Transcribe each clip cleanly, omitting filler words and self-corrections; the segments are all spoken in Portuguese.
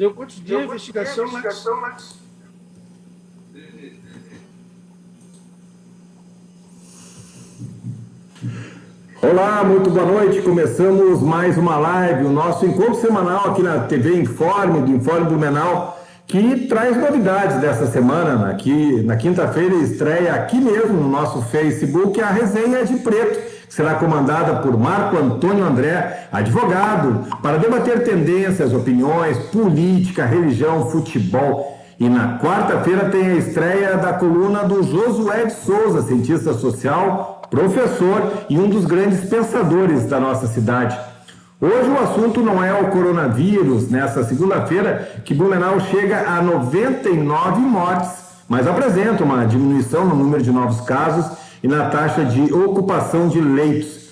Deu quantos dias a investigação, Lex? Olá, muito boa noite. Começamos mais uma live, o nosso encontro semanal aqui na TV Informe, do Informe Blumenau, que traz novidades dessa semana. Na quinta-feira estreia aqui mesmo no nosso Facebook a Resenha de Preto, que será comandada por Marco Antônio André, advogado, para debater tendências, opiniões, política, religião, futebol. E na quarta-feira tem a estreia da coluna do Josué de Souza, cientista social, professor e um dos grandes pensadores da nossa cidade. Hoje o assunto não é o coronavírus, nessa segunda-feira que Blumenau chega a 99 mortes, mas apresenta uma diminuição no número de novos casos e na taxa de ocupação de leitos.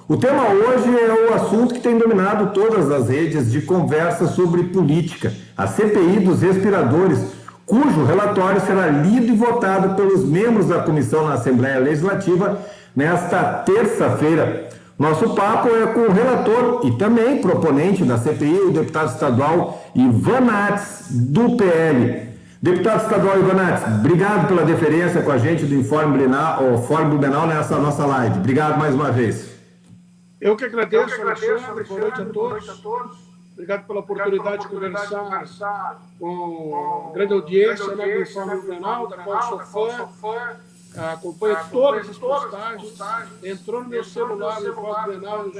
O tema hoje é o assunto que tem dominado todas as redes de conversa sobre política, a CPI dos respiradores, cujo relatório será lido e votado pelos membros da comissão na Assembleia Legislativa nesta terça-feira. Nosso papo é com o relator e também proponente da CPI, o deputado estadual Ivan Nats, do PL. Deputado estadual Ivan Nats, obrigado pela deferência com a gente do Informe Blumenau nessa nossa live. Obrigado mais uma vez. Eu que agradeço, Alexandre. Boa noite a todos. Obrigado pela oportunidade de conversar com a grande audiência do Informe Blumenau, da qual sou fã. Acompanho todas as postagens. Entrou no meu celular no Informe Blumenau, eu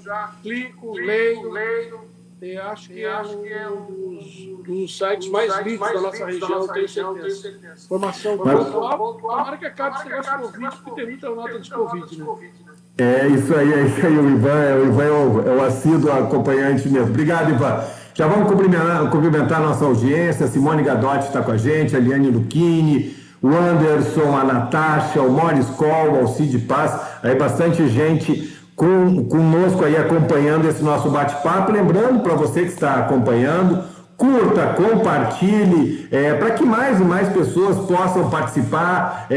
já clico, leio. E acho que é um dos sites mais lidos da nossa região, tenho certeza. Informação pontual. Tomara que acabe esse negócio de Covid, porque tem muita nota de Covid, né? É isso aí, o Ivan é o assíduo acompanhante mesmo. Obrigado, Ivan. Já vamos cumprimentar a nossa audiência. Simone Gadotti está com a gente, a Eliane Luchini, o Anderson, a Natasha, o Maurício Coll, o Alcide Paz, aí bastante gente conosco aí acompanhando esse nosso bate-papo. Lembrando para você que está acompanhando, curta, compartilhe, para que mais e mais pessoas possam participar,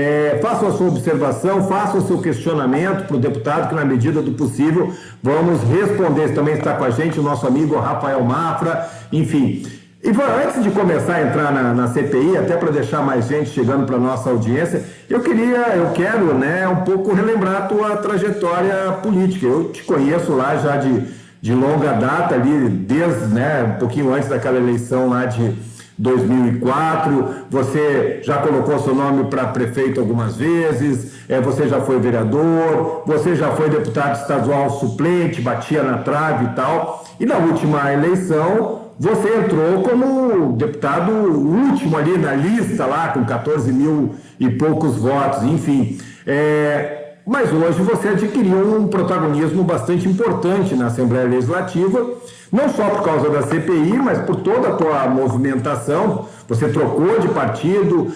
façam a sua observação, façam o seu questionamento para o deputado, que na medida do possível vamos responder. Também está com a gente o nosso amigo Rafael Mafra, enfim. Ivan, antes de começar a entrar na CPI, até para deixar mais gente chegando para a nossa audiência, eu quero, né, um pouco relembrar a tua trajetória política. Eu te conheço lá já de longa data, ali, desde, um pouquinho antes daquela eleição lá de 2004, você já colocou seu nome para prefeito algumas vezes, você já foi vereador, você já foi deputado estadual suplente, batia na trave e tal, e na última eleição você entrou como deputado último ali na lista, lá com 14 mil e poucos votos, enfim. Mas hoje você adquiriu um protagonismo bastante importante na Assembleia Legislativa, não só por causa da CPI, mas por toda a tua movimentação. Você trocou de partido,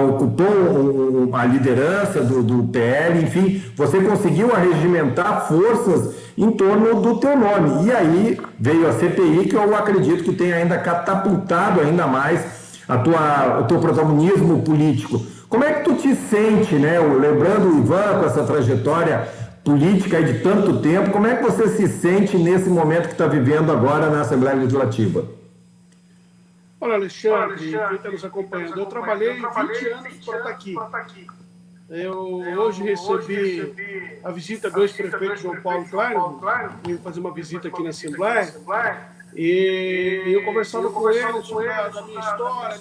ocupou a liderança do PL, enfim, você conseguiu arregimentar forças em torno do teu nome. E aí veio a CPI, que eu acredito que tenha ainda catapultado ainda mais o teu protagonismo político. Como é que tu te sente, né? Lembrando o Ivan com essa trajetória política aí de tanto tempo, como é que você se sente nesse momento que está vivendo agora na Assembleia Legislativa? Olha, Alexandre, quem está nos acompanhando, eu trabalhei 20 anos para estar aqui. Eu hoje recebi a visita do ex-prefeito João Paulo Klein, veio fazer uma visita aqui na Assembleia, e eu conversava com ele sobre a minha história,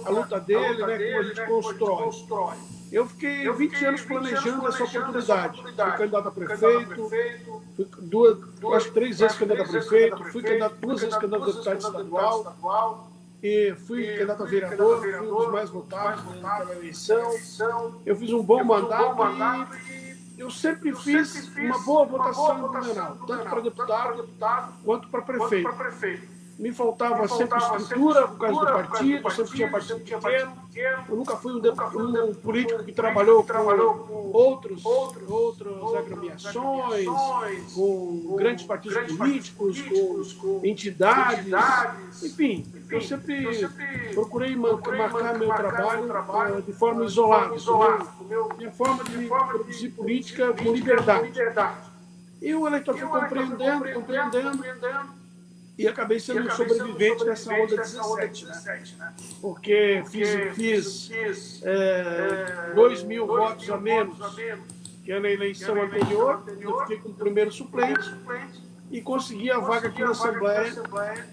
a luta dele, né, como a gente constrói. Eu fiquei 20 anos planejando essa oportunidade. Fui candidato a prefeito, fui acho que 3 vezes candidato a prefeito, fui 2 vezes candidato a deputado estadual, e fui candidato a vereador, fui um dos mais votados naquela eleição. Eu fiz um bom mandato e eu sempre fiz uma boa votação no Blumenau, tanto para deputado quanto para prefeito. Me faltava sempre estrutura por causa do partido, sempre tinha partido pequeno. Eu nunca fui um político que trabalhou com outras agremiações, com grandes partidos políticos, com entidades, enfim. Eu sempre procurei marcar meu trabalho de forma isolada, minha forma de produzir política com liberdade. E o eleitor foi compreendendo, e acabei sendo um sobrevivente dessa onda 17, né? Porque fiz 2.000 votos a menos que na eleição anterior, eu fiquei como primeiro suplente e consegui a vaga aqui na Assembleia,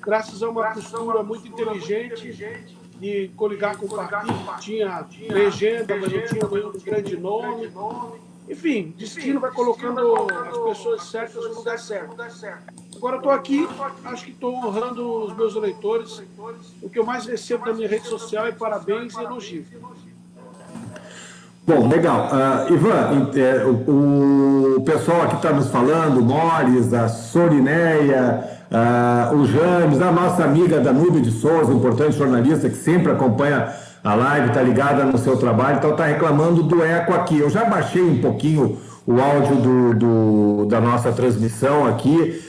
graças a uma postura muito inteligente de coligar com o partido, que tinha legenda, mas não tinha nenhum grande nome. Enfim, destino vai colocando as pessoas certas no lugar certo. Agora estou aqui, acho que estou honrando os meus eleitores. O que eu mais recebo da minha rede social é parabéns e elogios. Bom, legal. Ivan, o pessoal aqui está nos falando, o Mores, a Sorineia, o James, a nossa amiga Danúbia de Souza, importante jornalista que sempre acompanha a live, está ligada no seu trabalho, então está reclamando do eco aqui. Eu já baixei um pouquinho o áudio da nossa transmissão aqui.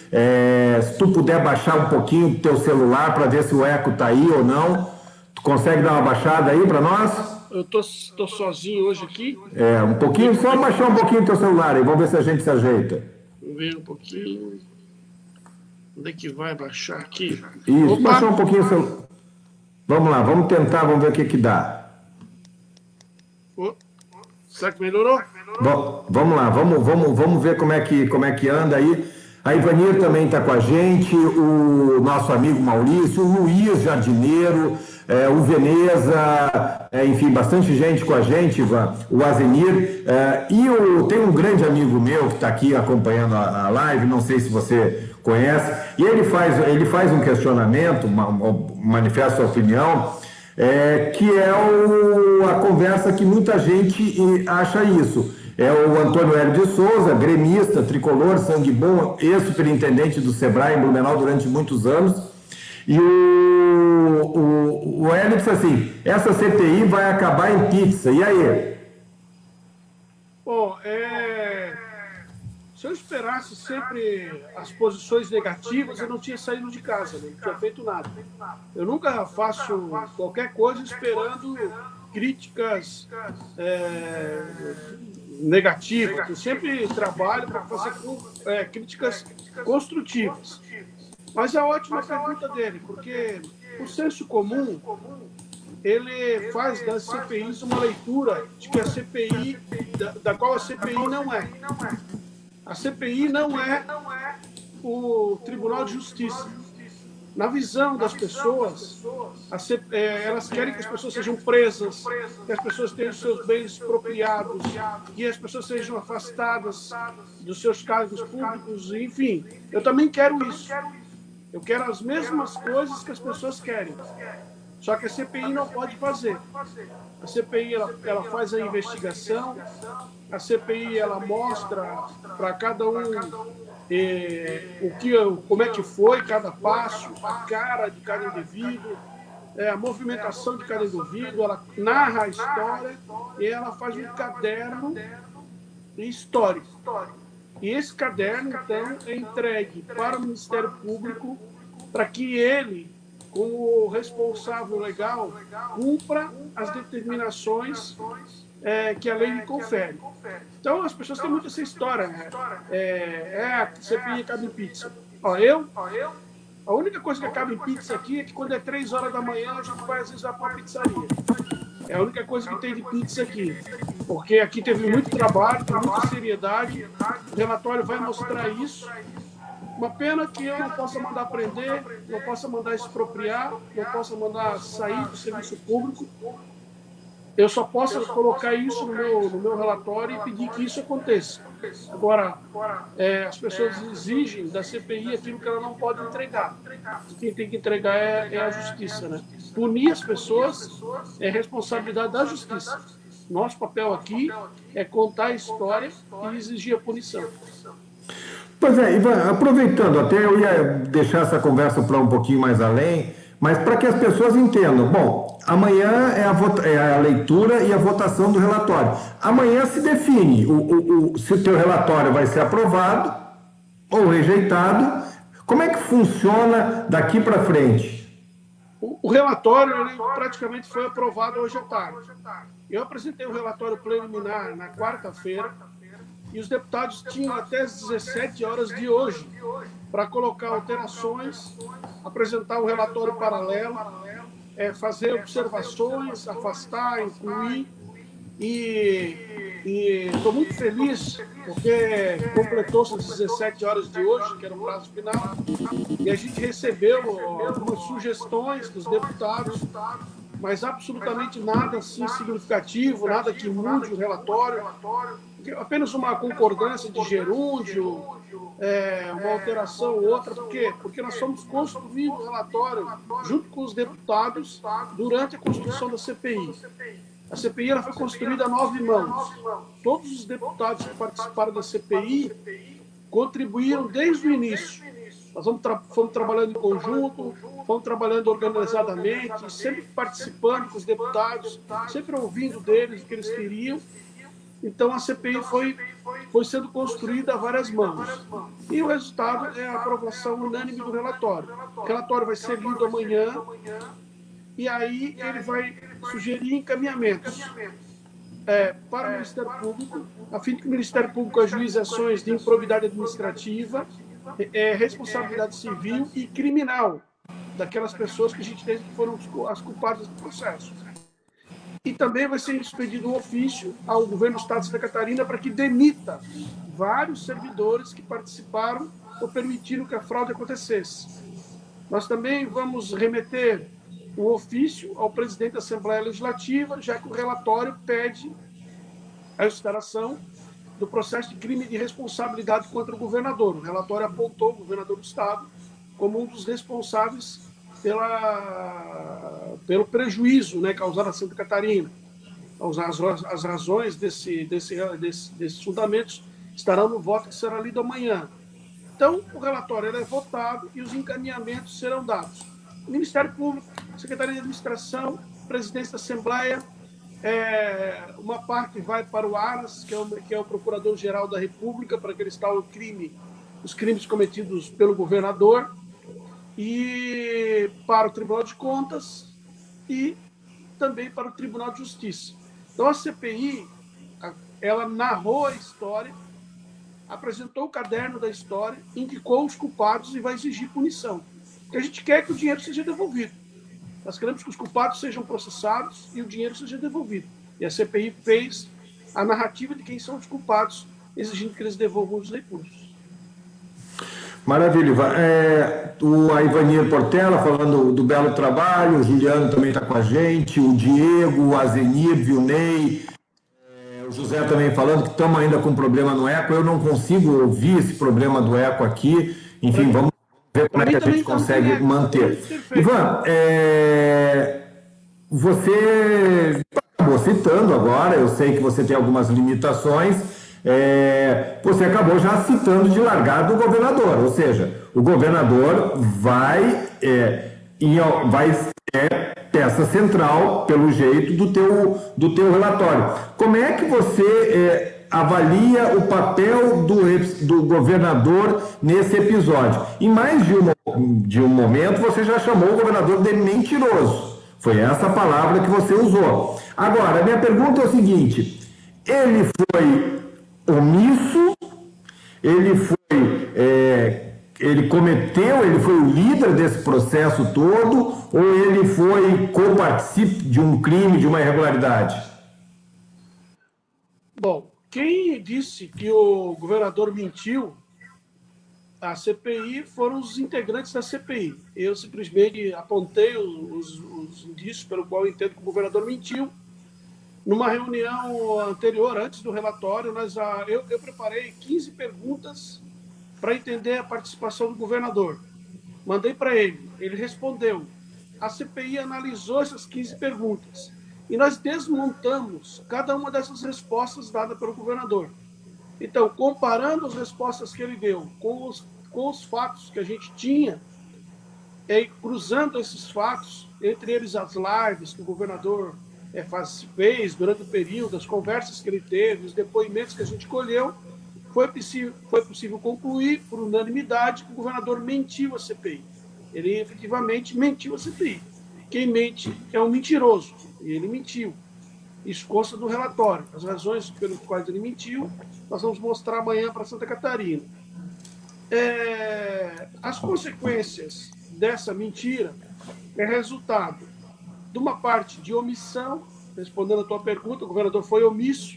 Se tu puder baixar um pouquinho do teu celular para ver se o eco está aí ou não, tu consegue dar uma baixada aí para nós? Eu tô sozinho hoje aqui. Um pouquinho, só baixar um pouquinho o teu celular aí, vamos ver se a gente se ajeita. Vamos ver um pouquinho. Onde é que vai baixar aqui? Isso, baixar um pouquinho o celular. Vamos lá, vamos tentar, vamos ver o que dá. Será que melhorou? Vamos lá, vamos ver como é que anda aí. A Ivanir também está com a gente, o nosso amigo Maurício, o Luiz Jardineiro, o Veneza, enfim, bastante gente com a gente, Ivan, o Azenir, tem um grande amigo meu que está aqui acompanhando a live, não sei se você conhece, e ele faz um questionamento, manifesta sua opinião, que é a conversa que muita gente acha isso. É o Antônio Hélio de Souza, gremista, tricolor, sangue bom, ex-superintendente do Sebrae em Blumenau durante muitos anos. E o Hélio disse assim, essa CPI vai acabar em pizza. E aí? Bom, se eu esperasse sempre as posições negativas, eu não tinha saído de casa, né? Não tinha feito nada. Eu nunca faço qualquer coisa esperando críticas negativas. Eu sempre trabalho para fazer críticas construtivas. Mas é ótima a pergunta dele, porque o senso comum, ele faz das CPIs uma leitura de que a CPI, da qual a CPI não é. A CPI não é o Tribunal de Justiça. Na visão das pessoas, elas querem que as pessoas sejam presas, que as pessoas tenham seus bens expropriados, que as pessoas sejam afastadas dos seus cargos públicos, enfim. Eu também quero isso. Eu quero as mesmas coisas que as pessoas querem. Só que a CPI não pode fazer. A CPI ela faz a investigação, a CPI ela mostra para cada um como é que foi cada passo, a cara de cada indivíduo, a movimentação de cada indivíduo, ela narra a história e ela faz um caderno histórico. E esse caderno, então, é entregue para o Ministério Público para que ele, como responsável legal, cumpra as determinações que a lei lhe confere. Então, as pessoas têm muito essa história, né? A CPI acaba em pizza. A única coisa que acaba em pizza aqui é que quando é 3 horas da manhã, a gente vai às vezes para uma pizzaria. É a única coisa que tem de pizza aqui. Porque aqui teve muito trabalho, tem muita seriedade. O relatório vai mostrar isso. Uma pena que eu não possa mandar prender, não possa mandar expropriar, não possa mandar sair do serviço público. Eu só posso colocar isso no meu relatório e pedir que isso aconteça. Agora, as pessoas exigem da CPI aquilo que ela não pode entregar. Quem tem que entregar é a justiça, né? Punir as pessoas é responsabilidade da justiça. Nosso papel aqui é contar a história e exigir a punição. Pois é, Ivan, aproveitando, até eu ia deixar essa conversa para um pouquinho mais além, mas para que as pessoas entendam. Bom, amanhã é a leitura e a votação do relatório. Amanhã se define se o teu relatório vai ser aprovado ou rejeitado. Como é que funciona daqui para frente? O relatório ele praticamente foi aprovado hoje à tarde. Eu apresentei o relatório preliminar na quarta-feira e os deputados tinham até as 17 horas de hoje para colocar alterações apresentar um relatório paralelo, fazer observações, afastar, incluir. E estou muito feliz porque completou-se as 17 horas de hoje, que era o prazo final, e a gente recebeu algumas sugestões dos deputados, mas absolutamente nada assim significativo, nada que mude o relatório, apenas uma concordância de gerúndio, uma alteração ou outra. Por quê? Porque nós fomos construindo o relatório junto com os deputados durante a construção da CPI. A CPI ela foi construída a 9 mãos. Todos os deputados que participaram da CPI contribuíram desde o início. Nós fomos trabalhando em conjunto, fomos trabalhando organizadamente, sempre participando com os deputados, sempre ouvindo deles o que eles queriam. Então, a CPI foi sendo construída a várias mãos. E o resultado é a aprovação unânime do relatório. O relatório vai ser lido amanhã, e aí ele vai sugerir encaminhamentos para o Ministério Público, a fim de que o Ministério Público ajuize ações de improbidade administrativa, responsabilidade civil e criminal daquelas pessoas que a gente entende que foram as culpadas do processo. E também vai ser expedido um ofício ao governo do Estado de Santa Catarina para que demita vários servidores que participaram ou permitiram que a fraude acontecesse. Nós também vamos remeter um ofício ao presidente da Assembleia Legislativa, já que o relatório pede a instauração do processo de crime de responsabilidade contra o governador. O relatório apontou o governador do Estado como um dos responsáveis pelo prejuízo, né, causado a Santa Catarina. As razões desses fundamentos estarão no voto que será lido amanhã. Então, o relatório é votado e os encaminhamentos serão dados. O Ministério Público, Secretaria de Administração, Presidência da Assembleia, uma parte vai para o Aras, que é o Procurador-Geral da República, para que ele instaure os crimes cometidos pelo governador, e para o Tribunal de Contas e também para o Tribunal de Justiça. Então, a CPI, ela narrou a história, apresentou o caderno da história, indicou os culpados e vai exigir punição. Porque a gente quer que o dinheiro seja devolvido. Nós queremos que os culpados sejam processados e o dinheiro seja devolvido. E a CPI fez a narrativa de quem são os culpados, exigindo que eles devolvam os recursos. Maravilha, Ivan. A Ivanir Portela falando do belo trabalho, o Juliano também está com a gente, o Diego, o Azenir, o Ney, o José também falando que estamos ainda com problema no eco. Eu não consigo ouvir esse problema do eco aqui. Enfim, vamos ver como é que a gente consegue manter. Ivan, você acabou citando agora, eu sei que você tem algumas limitações, você acabou já citando de largada o governador, ou seja, o governador vai ser peça central, pelo jeito, do teu relatório. Como é que você avalia o papel do governador nesse episódio? Em mais de um momento, você já chamou o governador de mentiroso. Foi essa a palavra que você usou. Agora, a minha pergunta é o seguinte: ele foi omisso, ele foi o líder desse processo todo, ou ele foi copartícipe de um crime, de uma irregularidade? Bom, quem disse que o governador mentiu, a CPI, foram os integrantes da CPI. Eu simplesmente apontei os indícios pelo qual eu entendo que o governador mentiu. Numa reunião anterior, antes do relatório, eu preparei 15 perguntas para entender a participação do governador. Mandei para ele, ele respondeu. A CPI analisou essas 15 perguntas e nós desmontamos cada uma dessas respostas dadas pelo governador. Então, comparando as respostas que ele deu com os fatos que a gente tinha, cruzando esses fatos, entre eles as lives que o governador fez durante o período, as conversas que ele teve, os depoimentos que a gente colheu, foi possível concluir, por unanimidade, que o governador mentiu à CPI. Ele efetivamente mentiu à CPI. Quem mente é um mentiroso, e ele mentiu. Isso consta do relatório. As razões pelas quais ele mentiu, nós vamos mostrar amanhã para Santa Catarina. As consequências dessa mentira é resultado de uma parte de omissão. Respondendo a tua pergunta, o governador foi omisso,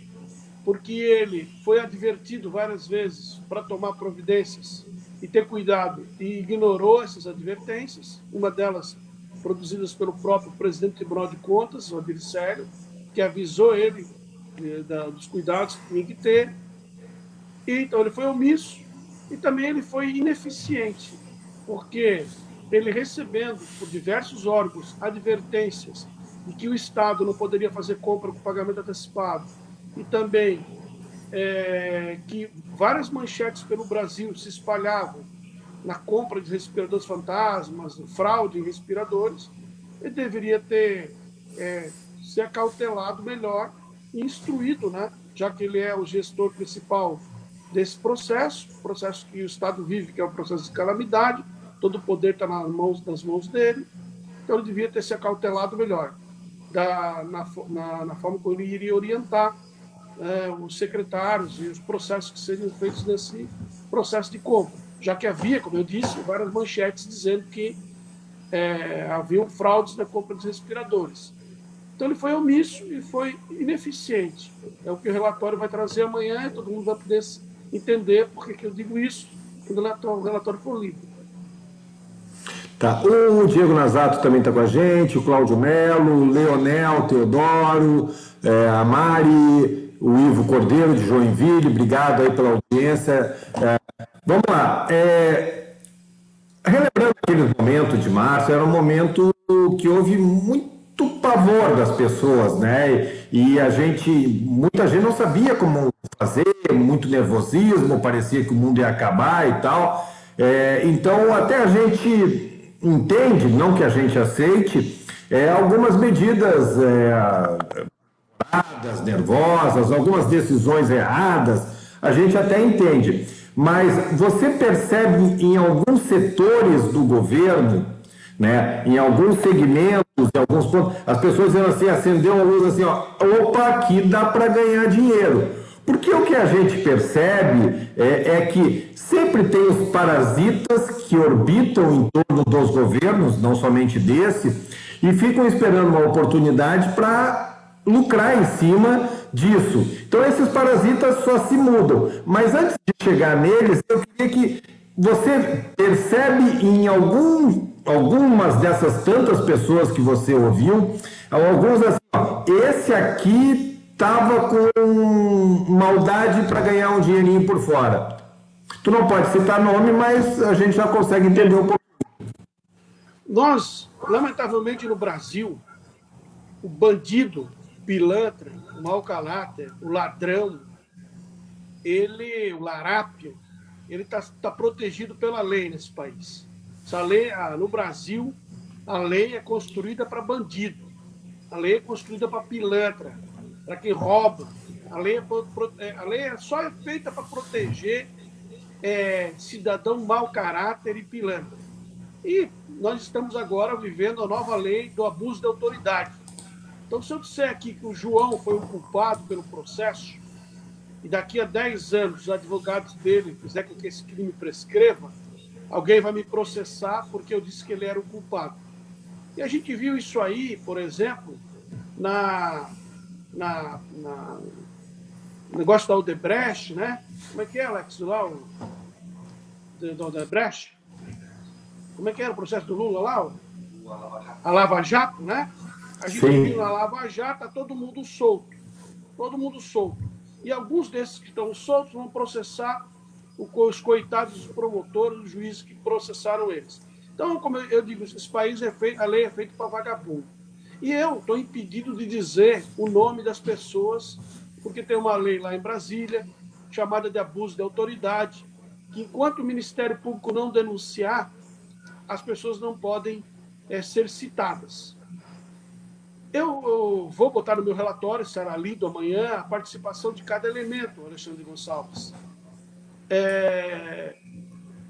porque ele foi advertido várias vezes para tomar providências e ter cuidado, e ignorou essas advertências, uma delas produzidas pelo próprio presidente do Tribunal de Contas, o Abircélio, que avisou ele dos cuidados que tinha que ter. E, então, ele foi omisso e também ele foi ineficiente, porque ele recebendo por diversos órgãos advertências de que o Estado não poderia fazer compra com pagamento antecipado, e também que várias manchetes pelo Brasil se espalhavam na compra de respiradores fantasmas, fraude em respiradores, ele deveria ter se acautelado melhor e instruído, né? Já que ele é o gestor principal desse processo que o Estado vive, que é um processo de calamidade, todo o poder está nas mãos dele, então ele devia ter se acautelado melhor na forma como ele iria orientar os secretários e os processos que seriam feitos nesse processo de compra, já que havia, como eu disse, várias manchetes dizendo que haviam fraudes na compra de respiradores. Então ele foi omisso e foi ineficiente. É o que o relatório vai trazer amanhã, e todo mundo vai poder entender por que eu digo isso quando o relatório for lido. Tá. O Diego Nasato também está com a gente, o Cláudio Melo, o Leonel Teodoro, a Mari, o Ivo Cordeiro de Joinville, obrigado aí pela audiência. Vamos lá. Relembrando aquele momento de março, era um momento que houve muito pavor das pessoas, né? E muita gente não sabia como fazer, muito nervosismo, parecia que o mundo ia acabar e tal. Então, até a gente entende, não que a gente aceite, algumas medidas nervosas, algumas decisões erradas, a gente até entende. Mas você percebe em alguns setores do governo, né, em alguns segmentos, em alguns pontos, as pessoas dizendo assim, acendeu a luz assim, ó, opa, aqui dá para ganhar dinheiro. Porque o que a gente percebe é que sempre tem os parasitas que orbitam em torno dos governos, não somente desse, e ficam esperando uma oportunidade para lucrar em cima disso. Então esses parasitas só se mudam. Mas antes de chegar neles, eu queria que você percebe em algumas dessas tantas pessoas que você ouviu, alguns assim, ó, esse aqui estava com maldade para ganhar um dinheirinho por fora. Tu não pode citar nome, mas a gente já consegue entender um pouco. Nós, lamentavelmente no Brasil, o bandido, o pilantra, o mau caráter, o ladrão, o larápio, ele está protegido pela lei nesse país. Essa lei, no Brasil, a lei é construída para bandido, a lei é construída para pilantra, para quem rouba. A lei é só feita para proteger cidadão mau caráter e pilantra. E nós estamos agora vivendo a nova lei do abuso de autoridade. Então, se eu disser aqui que o João foi o culpado pelo processo, e daqui a 10 anos os advogados dele fizerem com que esse crime prescreva, alguém vai me processar porque eu disse que ele era o culpado. E a gente viu isso aí, por exemplo, no negócio da Odebrecht, né? Como é que é, Alex, lá, da Odebrecht? Como é que era o processo do Lula lá? A Lava Jato, né? A gente viu na Lava Jato, tá todo mundo solto. Todo mundo solto. E alguns desses que estão soltos vão processar os coitados dos promotores, dos juízes que processaram eles. Então, como eu digo, esse país a lei é feita para vagabundo. E eu estou impedido de dizer o nome das pessoas, porque tem uma lei lá em Brasília, chamada de abuso de autoridade, que enquanto o Ministério Público não denunciar, as pessoas não podem ser citadas. Eu vou botar no meu relatório, será lido amanhã, a participação de cada elemento, Alexandre Gonçalves.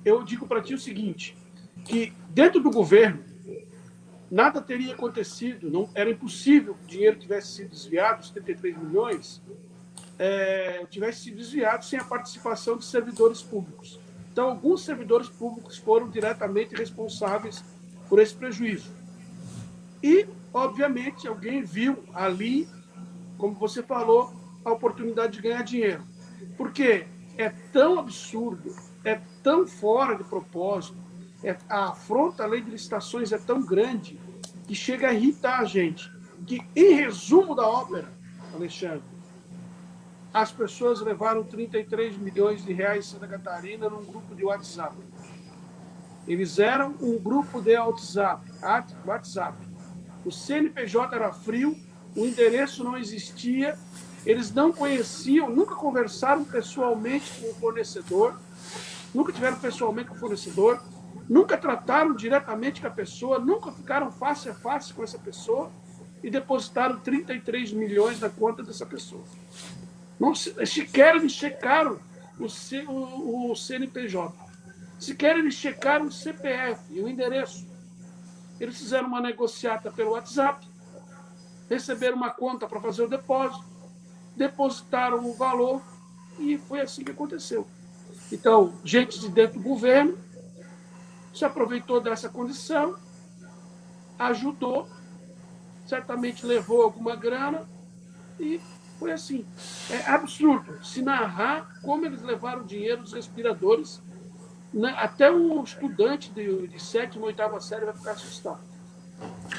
Eu digo para ti o seguinte, que dentro do governo, nada teria acontecido, não, era impossível que o dinheiro tivesse sido desviado, os 73 milhões, tivesse sido desviado sem a participação de servidores públicos. Então, alguns servidores públicos foram diretamente responsáveis por esse prejuízo. E, obviamente, alguém viu ali, como você falou, a oportunidade de ganhar dinheiro. Porque é tão absurdo, é tão fora de propósito, a afronta à lei de licitações é tão grande que chega a irritar a gente. Que, em resumo da ópera, Alexandre, as pessoas levaram 33 milhões de reais em Santa Catarina num grupo de WhatsApp. Eles eram um grupo de WhatsApp. O CNPJ era frio, o endereço não existia, eles não conheciam, nunca conversaram pessoalmente com o fornecedor, nunca tiveram pessoalmente com o fornecedor, nunca trataram diretamente com a pessoa, nunca ficaram face a face com essa pessoa e depositaram 33 milhões na conta dessa pessoa. Não sequer eles checaram o CNPJ, sequer eles checaram o CPF e o endereço. Eles fizeram uma negociata pelo WhatsApp, receberam uma conta para fazer o depósito, depositaram o valor e foi assim que aconteceu. Então, gente de dentro do governo se aproveitou dessa condição, ajudou, certamente levou alguma grana e foi assim. É absurdo se narrar como eles levaram dinheiro dos respiradores. Até um estudante de 7ª ou 8ª série vai ficar assustado.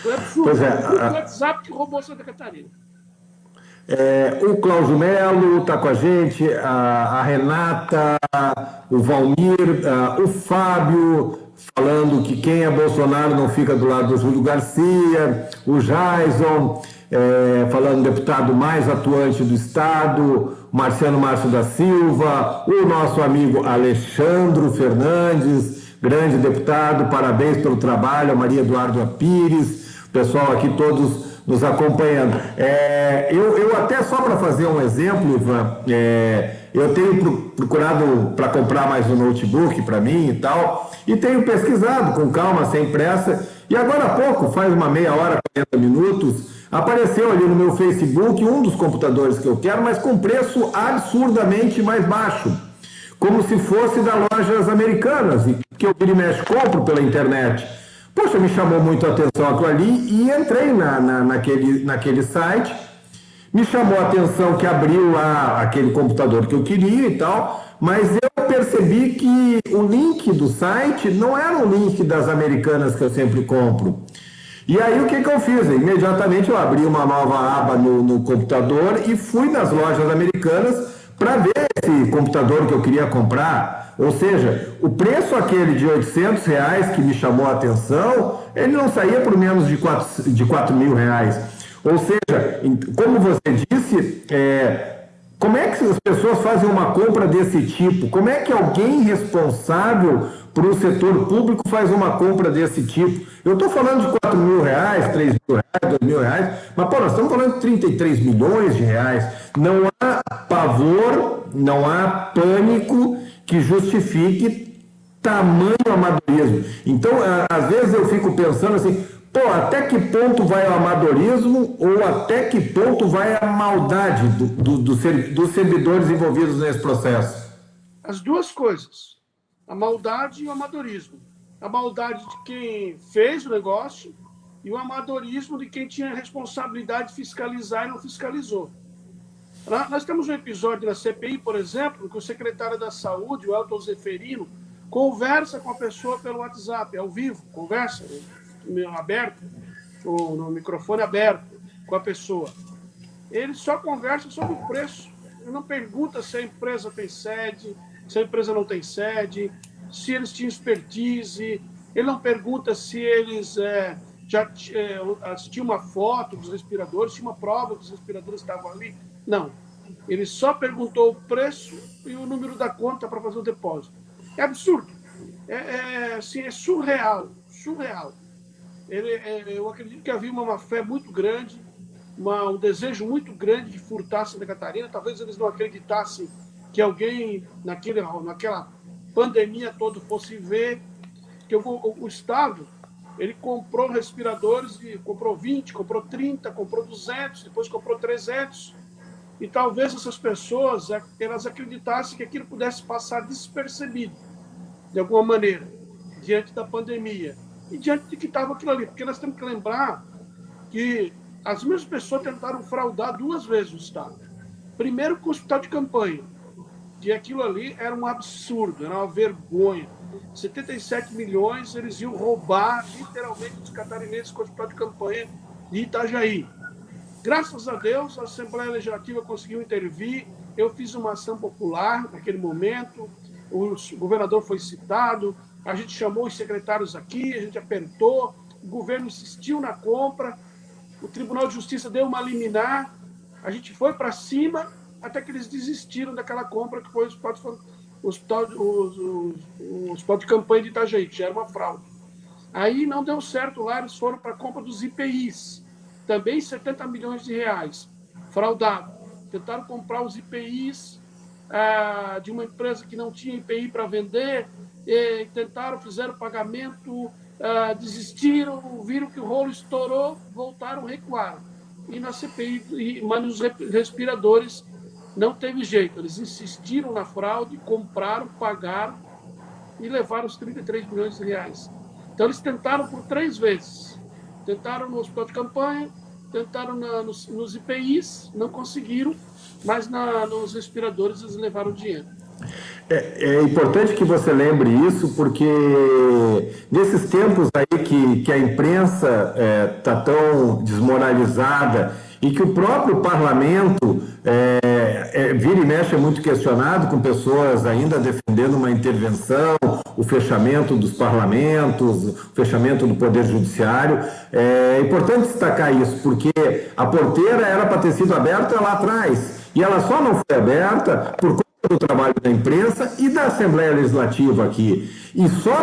Foi absurdo. Pois O WhatsApp que roubou Santa Catarina. O Cláudio Melo está com a gente, a Renata, o Valmir, o Fábio, falando que quem é Bolsonaro não fica do lado do Júlio Garcia, o Jason, falando deputado mais atuante do Estado, Marciano Márcio da Silva, o nosso amigo Alexandro Fernandes, grande deputado, parabéns pelo trabalho, a Maria Eduardo Pires, o pessoal aqui todos nos acompanhando. Eu até só para fazer um exemplo, Ivan, eu tenho procurado para comprar mais um notebook para mim e tal, e tenho pesquisado com calma, sem pressa, e agora há pouco, faz uma meia hora, 40 minutos, apareceu ali no meu Facebook um dos computadores que eu quero, mas com preço absurdamente mais baixo, como se fosse das lojas americanas, que eu vira e mexe compro pela internet. Poxa, me chamou muito a atenção aquilo ali e entrei naquele site, me chamou a atenção que abriu lá aquele computador que eu queria e tal, mas eu percebi que o link do site não era o link das americanas que eu sempre compro. E aí o que eu fiz? Imediatamente eu abri uma nova aba no computador e fui nas lojas americanas para ver esse computador que eu queria comprar. Ou seja, o preço aquele de R$800 que me chamou a atenção, ele não saía por menos de 4 mil reais. Ou seja, como você disse, como é que as pessoas fazem uma compra desse tipo? Como é que alguém responsável para o setor público faz uma compra desse tipo? Eu estou falando de 4 mil reais, 3 mil reais, 2 mil reais, mas pô, nós estamos falando de 33 milhões de reais. Não há pavor, não há pânico que justifique tamanho amadorismo. Então, às vezes eu fico pensando assim, pô, até que ponto vai o amadorismo ou até que ponto vai a maldade dos servidores envolvidos nesse processo? As duas coisas, a maldade e o amadorismo. A maldade de quem fez o negócio e o amadorismo de quem tinha a responsabilidade de fiscalizar e não fiscalizou. Nós temos um episódio na CPI, por exemplo, que o secretário da Saúde, o Elton Zeferino, conversa com a pessoa pelo WhatsApp, ao vivo, conversa aberto, no microfone aberto com a pessoa. Ele só conversa sobre o preço. Ele não pergunta se a empresa tem sede, se a empresa não tem sede, se eles tinham expertise. Ele não pergunta se eles tinham uma foto dos respiradores, tinha uma prova que os respiradores estavam ali. Não. Ele só perguntou o preço e o número da conta para fazer o depósito. É absurdo. Assim, é surreal. Surreal. Eu acredito que havia uma má-fé muito grande, um desejo muito grande de furtar Santa Catarina. Talvez eles não acreditassem que alguém, naquela pandemia toda, fosse ver que o Estado ele comprou respiradores, comprou 20, comprou 30, comprou 200, depois comprou 300. E talvez essas pessoas elas acreditassem que aquilo pudesse passar despercebido, de alguma maneira, diante da pandemia. e diante de que estava aquilo ali. Porque nós temos que lembrar que as mesmas pessoas tentaram fraudar 2 vezes o Estado. Primeiro com o hospital de campanha, que aquilo ali era um absurdo, era uma vergonha. 77 milhões eles iam roubar, literalmente, dos catarinenses com o hospital de campanha de Itajaí. Graças a Deus, a Assembleia Legislativa conseguiu intervir. Eu fiz uma ação popular naquele momento, o governador foi citado, a gente chamou os secretários aqui, a gente apertou, o governo insistiu na compra, o Tribunal de Justiça deu uma liminar, a gente foi para cima, até que eles desistiram daquela compra que foi o hospital de campanha de Itajaí, que já era uma fraude. Aí não deu certo lá, eles foram para a compra dos IPIs, também 70 milhões de reais, fraudado. Tentaram comprar os IPIs de uma empresa que não tinha IPI para vender, fizeram pagamento, desistiram, viram que o rolo estourou, voltaram, recuaram. E na CPI, mas nos respiradores não teve jeito, eles insistiram na fraude, compraram, pagaram e levaram os 33 milhões de reais. Então eles tentaram por 3 vezes. Tentaram no hospital de campanha, tentaram nos IPIs, não conseguiram, mas nos respiradores eles levaram dinheiro. É importante que você lembre isso, porque nesses tempos aí que a imprensa está tão desmoralizada e que o próprio parlamento vira e mexe é muito questionado, com pessoas ainda defendendo uma intervenção, o fechamento dos parlamentos, o fechamento do Poder Judiciário. É importante destacar isso, porque a porteira era para ter sido aberta lá atrás, e ela só não foi aberta por conta do trabalho da imprensa e da Assembleia Legislativa aqui. E só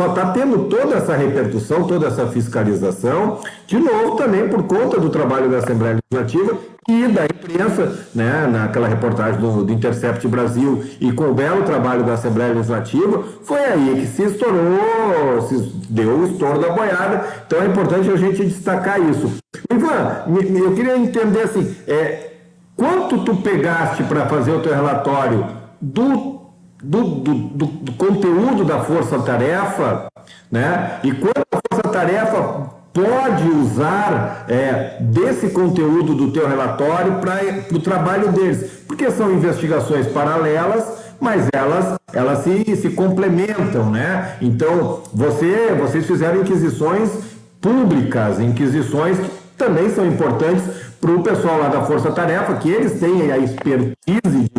está tendo toda essa repercussão, toda essa fiscalização, de novo também por conta do trabalho da Assembleia Legislativa e da imprensa, né, naquela reportagem do Intercept Brasil, e com o belo trabalho da Assembleia Legislativa, foi aí que se deu o estouro da boiada. Então é importante a gente destacar isso. Ivan, eu queria entender assim, quanto tu pegaste para fazer o teu relatório do conteúdo da Força-Tarefa, né? E quanto a Força-Tarefa pode usar desse conteúdo do teu relatório para o trabalho deles? Porque são investigações paralelas, mas elas se complementam, né? Então, vocês fizeram inquisições públicas, inquisições que também são importantes para o pessoal lá da Força Tarefa, que eles têm a expertise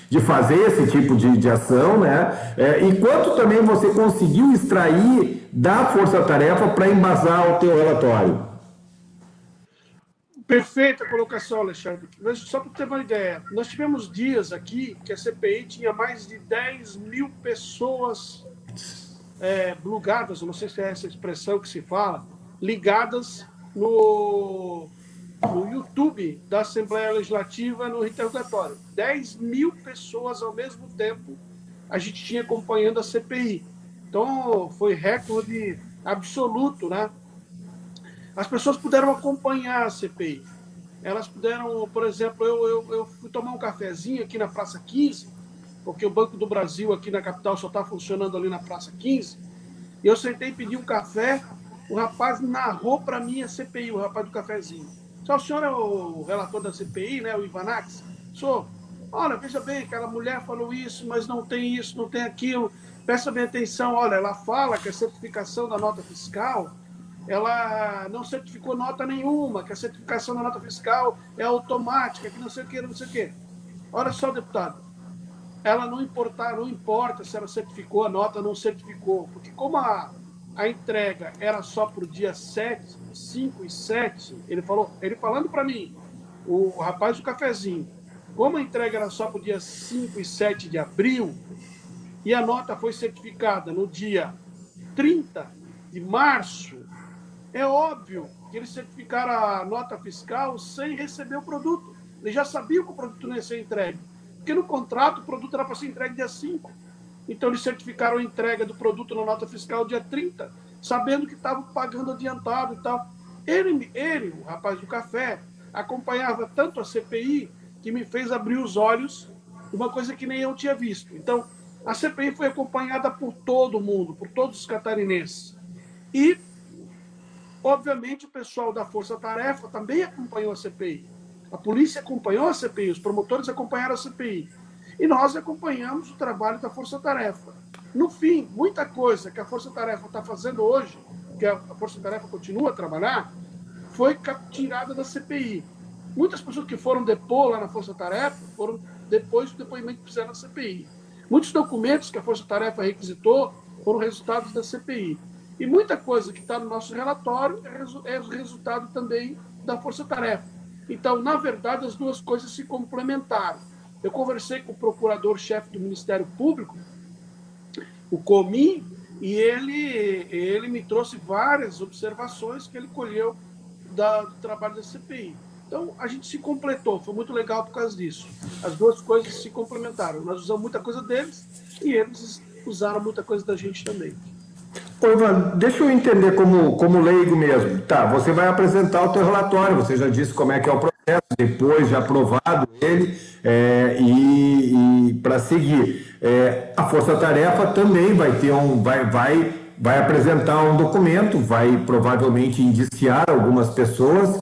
de fazer esse tipo de ação, né? E quanto também você conseguiu extrair da Força Tarefa para embasar o teu relatório? Perfeita colocação, Alexandre. Mas só para ter uma ideia, nós tivemos dias aqui que a CPI tinha mais de 10 mil pessoas plugadas, não sei se é essa expressão que se fala, ligadas no YouTube da Assembleia Legislativa no interrogatório. 10 mil pessoas ao mesmo tempo a gente tinha acompanhando a CPI. Então, foi recorde absoluto, né? As pessoas puderam acompanhar a CPI. Elas puderam, por exemplo, eu fui tomar um cafezinho aqui na Praça 15, porque o Banco do Brasil aqui na capital só está funcionando ali na Praça 15, e eu sentei e pedi um café, o rapaz narrou para mim a CPI, o rapaz do cafezinho. Só o senhor é o relator da CPI, né, o Ivanax? Sou. Olha, veja bem, aquela mulher falou isso, mas não tem isso, não tem aquilo. Presta bem atenção, olha, ela fala que a certificação da nota fiscal, ela não certificou nota nenhuma, que a certificação da nota fiscal é automática, que não sei o que, não sei o que. Olha só, deputado, ela não importa se ela certificou a nota ou não certificou, porque como a entrega era só para o dia 7, 5 e 7, ele falando para mim, o rapaz do cafezinho, como a entrega era só para o dia 5 e 7 de abril, e a nota foi certificada no dia 30 de março, é óbvio que eles certificaram a nota fiscal sem receber o produto. Eles já sabiam que o produto não ia ser entregue, porque no contrato o produto era para ser entregue dia 5. Então eles certificaram a entrega do produto na nota fiscal dia 30, sabendo que estavam pagando adiantado e tal. Ele, o rapaz do café, acompanhava tanto a CPI que me fez abrir os olhos, uma coisa que nem eu tinha visto. Então, a CPI foi acompanhada por todo mundo, por todos os catarinenses. E, obviamente, o pessoal da Força Tarefa também acompanhou a CPI. A polícia acompanhou a CPI, os promotores acompanharam a CPI. E nós acompanhamos o trabalho da Força Tarefa. No fim, muita coisa que a Força Tarefa está fazendo hoje, que a Força Tarefa continua a trabalhar, foi tirada da CPI. Muitas pessoas que foram depor lá na Força Tarefa foram depois do depoimento que fizeram na CPI. Muitos documentos que a Força Tarefa requisitou foram resultados da CPI. E muita coisa que está no nosso relatório é resultado também da Força Tarefa. Então, na verdade, as duas coisas se complementaram. Eu conversei com o procurador-chefe do Ministério Público, o Comim, e ele me trouxe várias observações que ele colheu do trabalho da CPI. Então, a gente se completou, foi muito legal por causa disso. As duas coisas se complementaram. Nós usamos muita coisa deles e eles usaram muita coisa da gente também. Ô, Ivan, deixa eu entender como leigo mesmo. Tá, você vai apresentar o teu relatório, você já disse como é que é o processo, depois de aprovado ele, e para seguir. A Força Tarefa também vai ter vai apresentar um documento, vai provavelmente indiciar algumas pessoas.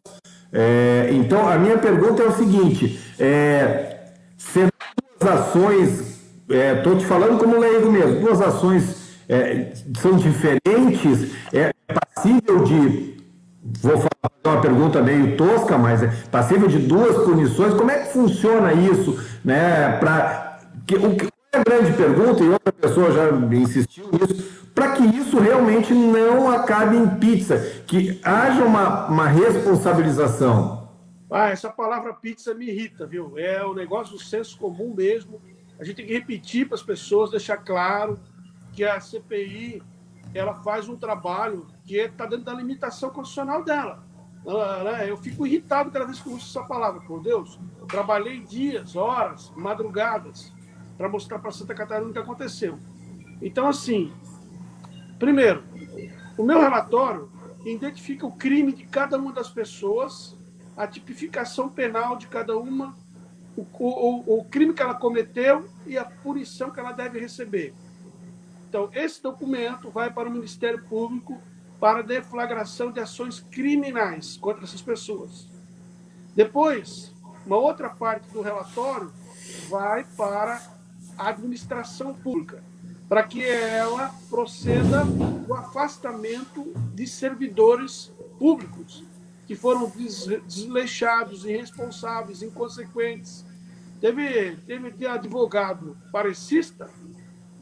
Então, a minha pergunta é o seguinte, serão duas ações, estou te falando como leigo mesmo, duas ações são diferentes, é passível de, vou fazer uma pergunta meio tosca, mas é passível de duas punições, como é que funciona isso, né, o que é a grande pergunta, e outra pessoa já insistiu nisso, para que isso realmente não acabe em pizza, que haja uma responsabilização. Essa palavra pizza me irrita, viu? É o negócio do senso comum mesmo. A gente tem que repetir para as pessoas, deixar claro que a CPI ela faz um trabalho que está dentro da limitação constitucional dela. Eu fico irritado cada vez que eu uso essa palavra, por Deus. Eu trabalhei dias, horas, madrugadas, para mostrar para Santa Catarina o que aconteceu. Então, assim, primeiro, o meu relatório identifica o crime de cada uma das pessoas, a tipificação penal de cada uma, o crime que ela cometeu e a punição que ela deve receber. Então, esse documento vai para o Ministério Público para deflagração de ações criminais contra essas pessoas. Depois, uma outra parte do relatório vai para a administração pública, para que ela proceda o afastamento de servidores públicos que foram desleixados, irresponsáveis, inconsequentes. Teve advogado parecista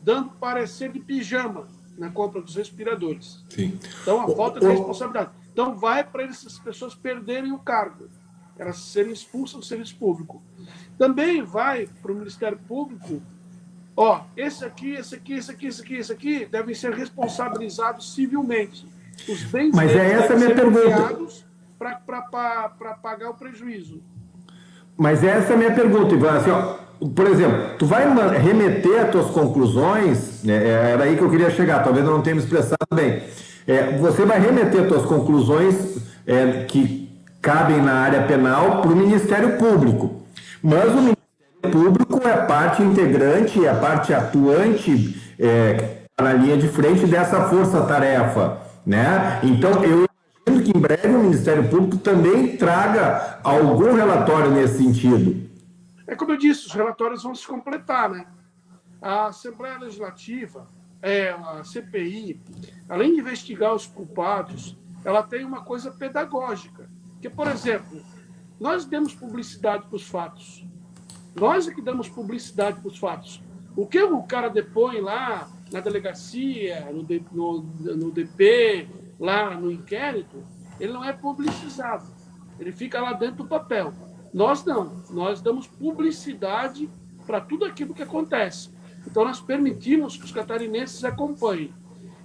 dando parecer de pijama na compra dos respiradores. Sim. Então, a falta de responsabilidade. Então, vai para essas pessoas perderem o cargo, elas serem expulsas do serviço público. Também vai para o Ministério Público, esse aqui devem ser responsabilizados civilmente. Os bens Mas essa devem minha ser pergunta. Para pagar o prejuízo. Mas essa é a minha pergunta, Ivan. Assim, por exemplo, tu vai remeter as tuas conclusões, né, era aí que eu queria chegar, talvez eu não tenha me expressado bem. Você vai remeter as tuas conclusões que cabem na área penal para o Ministério Público. Mas o Ministério Público é parte integrante, é parte atuante na linha de frente dessa força-tarefa, né? Então, eu imagino que em breve o Ministério Público também traga algum relatório nesse sentido. É como eu disse, os relatórios vão se completar, né? A Assembleia Legislativa, a CPI, além de investigar os culpados, ela tem uma coisa pedagógica. Que, por exemplo, nós demos publicidade para os fatos. Nós é que damos publicidade para os fatos. O que o cara depõe lá na delegacia, no DP, lá no inquérito, ele não é publicizado. Ele fica lá dentro do papel. Nós não. Nós damos publicidade para tudo aquilo que acontece. Então, nós permitimos que os catarinenses acompanhem.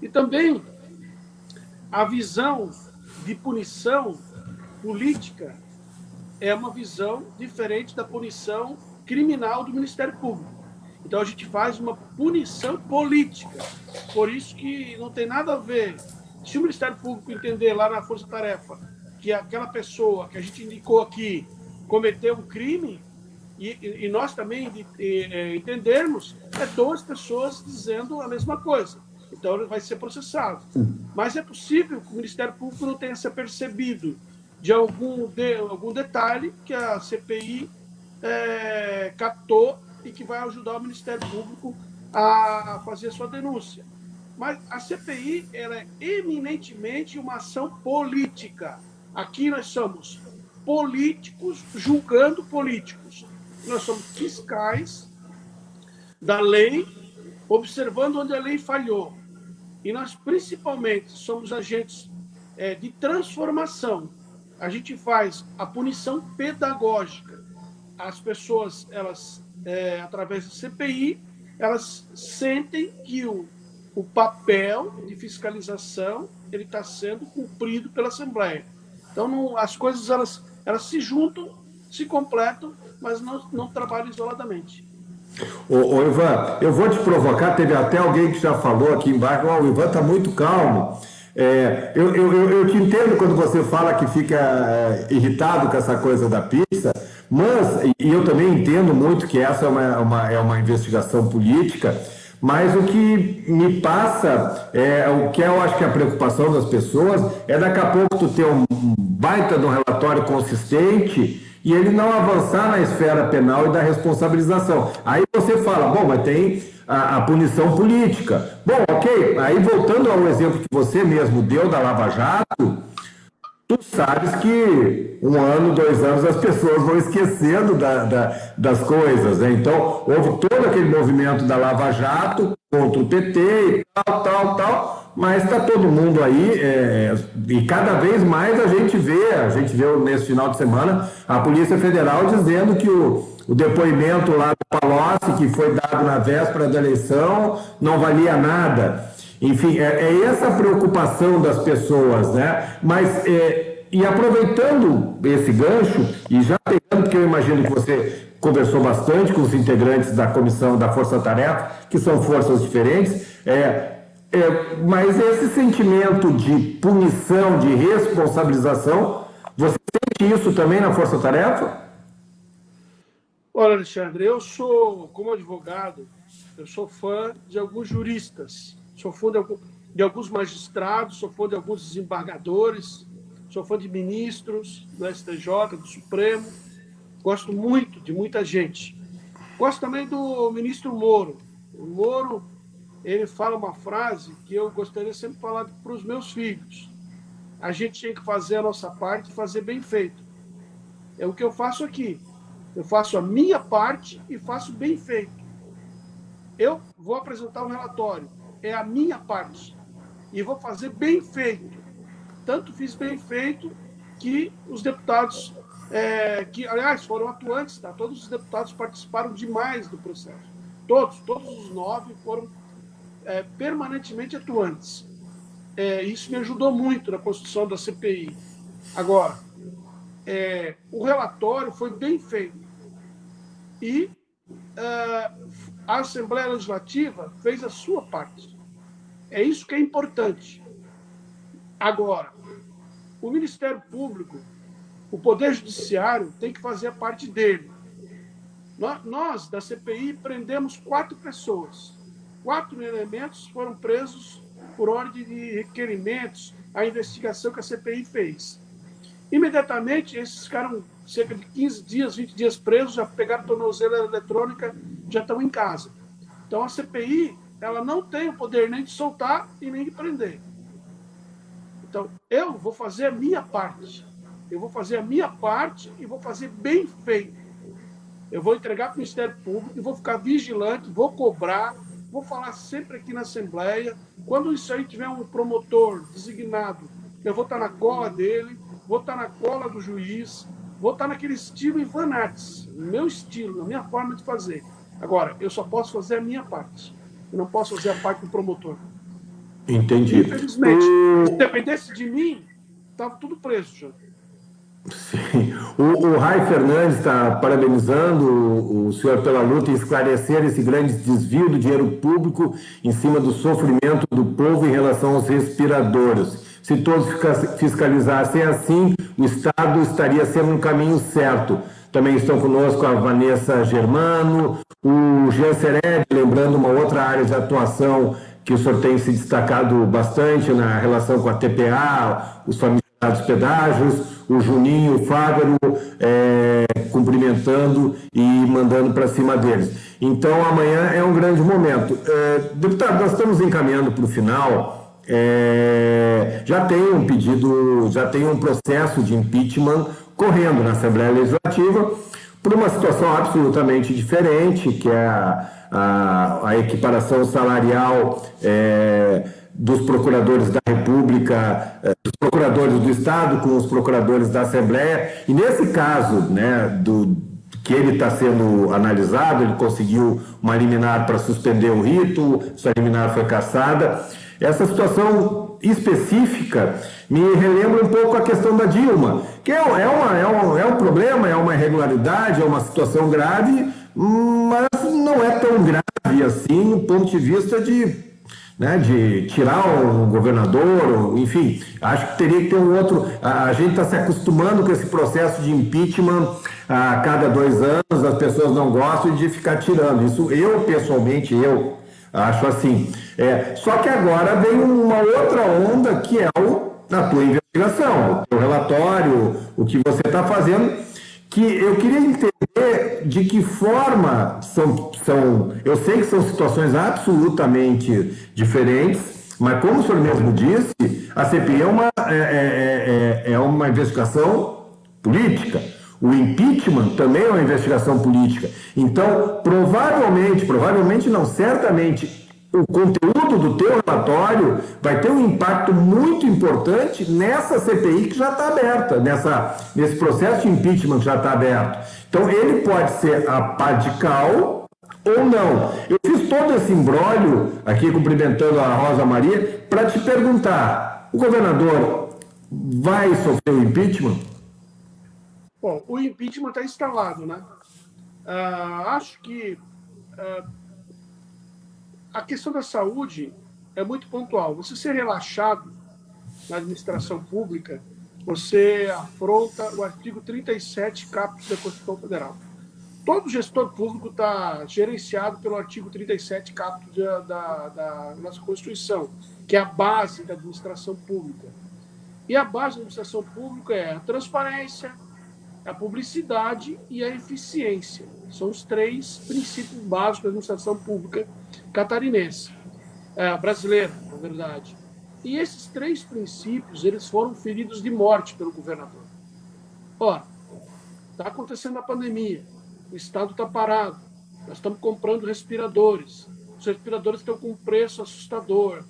E também a visão de punição política é uma visão diferente da punição criminal do Ministério Público. Então, a gente faz uma punição política. Por isso que não tem nada a ver. Se o Ministério Público entender lá na Força Tarefa que aquela pessoa que a gente indicou aqui cometeu um crime, e nós também entendermos, duas pessoas dizendo a mesma coisa. Então ele vai ser processado. Mas é possível que o Ministério Público não tenha se apercebido de algum detalhe que a CPI captou e que vai ajudar o Ministério Público a fazer a sua denúncia. Mas a CPI ela é eminentemente uma ação política. Aqui nós somos políticos julgando políticos. Nós somos fiscais da lei, observando onde a lei falhou. E nós, principalmente, somos agentes de transformação. A gente faz a punição pedagógica. As pessoas, elas, através da CPI, elas sentem que o papel de fiscalização ele está sendo cumprido pela Assembleia. Então, as coisas elas se juntam, se completam, mas não trabalham isoladamente. Ô, Ivan, eu vou te provocar, teve até alguém que já falou aqui embaixo, o Ivan está muito calmo. Eu te entendo quando você fala que fica irritado com essa coisa da pizza, mas, e eu também entendo muito que essa é uma investigação política, mas o que me passa, o que eu acho que é a preocupação das pessoas, é daqui a pouco tu ter um baita de um relatório consistente e ele não avançar na esfera penal e da responsabilização. Aí você fala, bom, mas tem a punição política. Bom, ok, aí voltando ao exemplo que você mesmo deu da Lava Jato, tu sabes que 1 ano, 2 anos as pessoas vão esquecendo das coisas, né? Então, houve todo aquele movimento da Lava Jato contra o PT e tal, mas está todo mundo aí, e cada vez mais a gente vê nesse final de semana a Polícia Federal dizendo que o depoimento lá do Palocci, que foi dado na véspera da eleição, não valia nada. Enfim, é essa preocupação das pessoas, né? Mas, e aproveitando esse gancho, e já pegando, porque eu imagino que você conversou bastante com os integrantes da comissão da Força Tarefa, que são forças diferentes, mas esse sentimento de punição, de responsabilização, você sente isso também na Força Tarefa? Olha, Alexandre, eu sou, como advogado, eu sou fã de alguns juristas, sou fã de alguns magistrados, sou fã de alguns desembargadores, sou fã de ministros do STJ, do Supremo, gosto muito de muita gente. Gosto também do ministro Moro. O Moro, ele fala uma frase que eu gostaria sempre de falar para os meus filhos. A gente tem que fazer a nossa parte e fazer bem feito. É o que eu faço aqui. Eu faço a minha parte e faço bem feito. Eu vou apresentar um relatório. É a minha parte. E vou fazer bem feito. Tanto fiz bem feito que os deputados, que aliás foram atuantes, tá? Todos os deputados participaram demais do processo. Todos os 9 foram permanentemente atuantes. Isso me ajudou muito na construção da CPI. Agora, o relatório foi bem feito. E a Assembleia Legislativa fez a sua parte. É isso que é importante. Agora, o Ministério Público, o Poder Judiciário, tem que fazer a parte dele. Nós, da CPI, prendemos 4 pessoas. 4 elementos foram presos por ordem de requerimentos à investigação que a CPI fez. Imediatamente, esses ficaram cerca de 15 dias, 20 dias presos, já pegaram tornozeleira eletrônica, já estão em casa. Então, a CPI, ela não tem o poder nem de soltar e nem de prender. Então, eu vou fazer a minha parte. Eu vou fazer a minha parte e vou fazer bem feito. Eu vou entregar para o Ministério Público e vou ficar vigilante, vou cobrar, vou falar sempre aqui na Assembleia. Quando isso aí tiver um promotor designado, eu vou estar na cola dele, vou estar na cola do juiz, vou estar naquele estilo Ivan Artes, meu estilo, a minha forma de fazer. Agora, eu só posso fazer a minha parte. Eu não posso fazer a parte do promotor. Entendi. Infelizmente, se dependesse de mim, estava tudo preso já. Sim. O Rai Fernandes está parabenizando o senhor pela luta em esclarecer esse grande desvio do dinheiro público em cima do sofrimento do povo em relação aos respiradores. Se todos fiscalizassem assim, o Estado estaria sendo no caminho certo. Também estão conosco a Vanessa Germano, o Jean Sered, lembrando uma outra área de atuação que o senhor tem se destacado bastante na relação com a TPA, os famigerados pedágios, o Juninho, o Fávero, cumprimentando e mandando para cima deles. Então, amanhã é um grande momento. Deputado, nós estamos encaminhando para o final. Já tem um pedido, já tem um processo de impeachment correndo na Assembleia Legislativa por uma situação absolutamente diferente, que é a equiparação salarial dos procuradores da República, dos procuradores do Estado com os procuradores da Assembleia. E nesse caso, né, que ele está sendo analisado, ele conseguiu uma liminar para suspender o rito, essa liminar foi cassada. Essa situação específica me relembra um pouco a questão da Dilma, que é um problema, é uma irregularidade, é uma situação grave, mas não é tão grave assim do ponto de vista de tirar um governador, enfim, acho que teria que ter um outro. A gente está se acostumando com esse processo de impeachment a cada 2 anos, as pessoas não gostam de ficar tirando. Isso eu, pessoalmente, acho assim. Só que agora vem uma outra onda que é a tua investigação, o teu relatório, o que você está fazendo, que eu queria entender de que forma eu sei que são situações absolutamente diferentes, mas como o senhor mesmo disse, a CPI é uma investigação política. O impeachment também é uma investigação política. Então, provavelmente não, certamente, o conteúdo do teu relatório vai ter um impacto muito importante nessa CPI que já está aberta, nesse processo de impeachment que já está aberto. Então, ele pode ser a pá de cal ou não. Eu fiz todo esse imbróglio aqui, cumprimentando a Rosa Maria, para te perguntar, o governador vai sofrer o impeachment? Bom, o impeachment está instalado, né? Acho que a questão da saúde é muito pontual. Você ser relaxado na administração pública, você afronta o artigo 37, caput da Constituição Federal. Todo gestor público está gerenciado pelo artigo 37, caput da nossa Constituição, que é a base da administração pública. E a base da administração pública é a transparência, a publicidade e a eficiência. São os 3 princípios básicos da administração pública catarinense, brasileira, na verdade. E esses 3 princípios, eles foram feridos de morte pelo governador. Ora, está acontecendo a pandemia, o Estado está parado, nós estamos comprando respiradores, os respiradores estão com um preço assustador,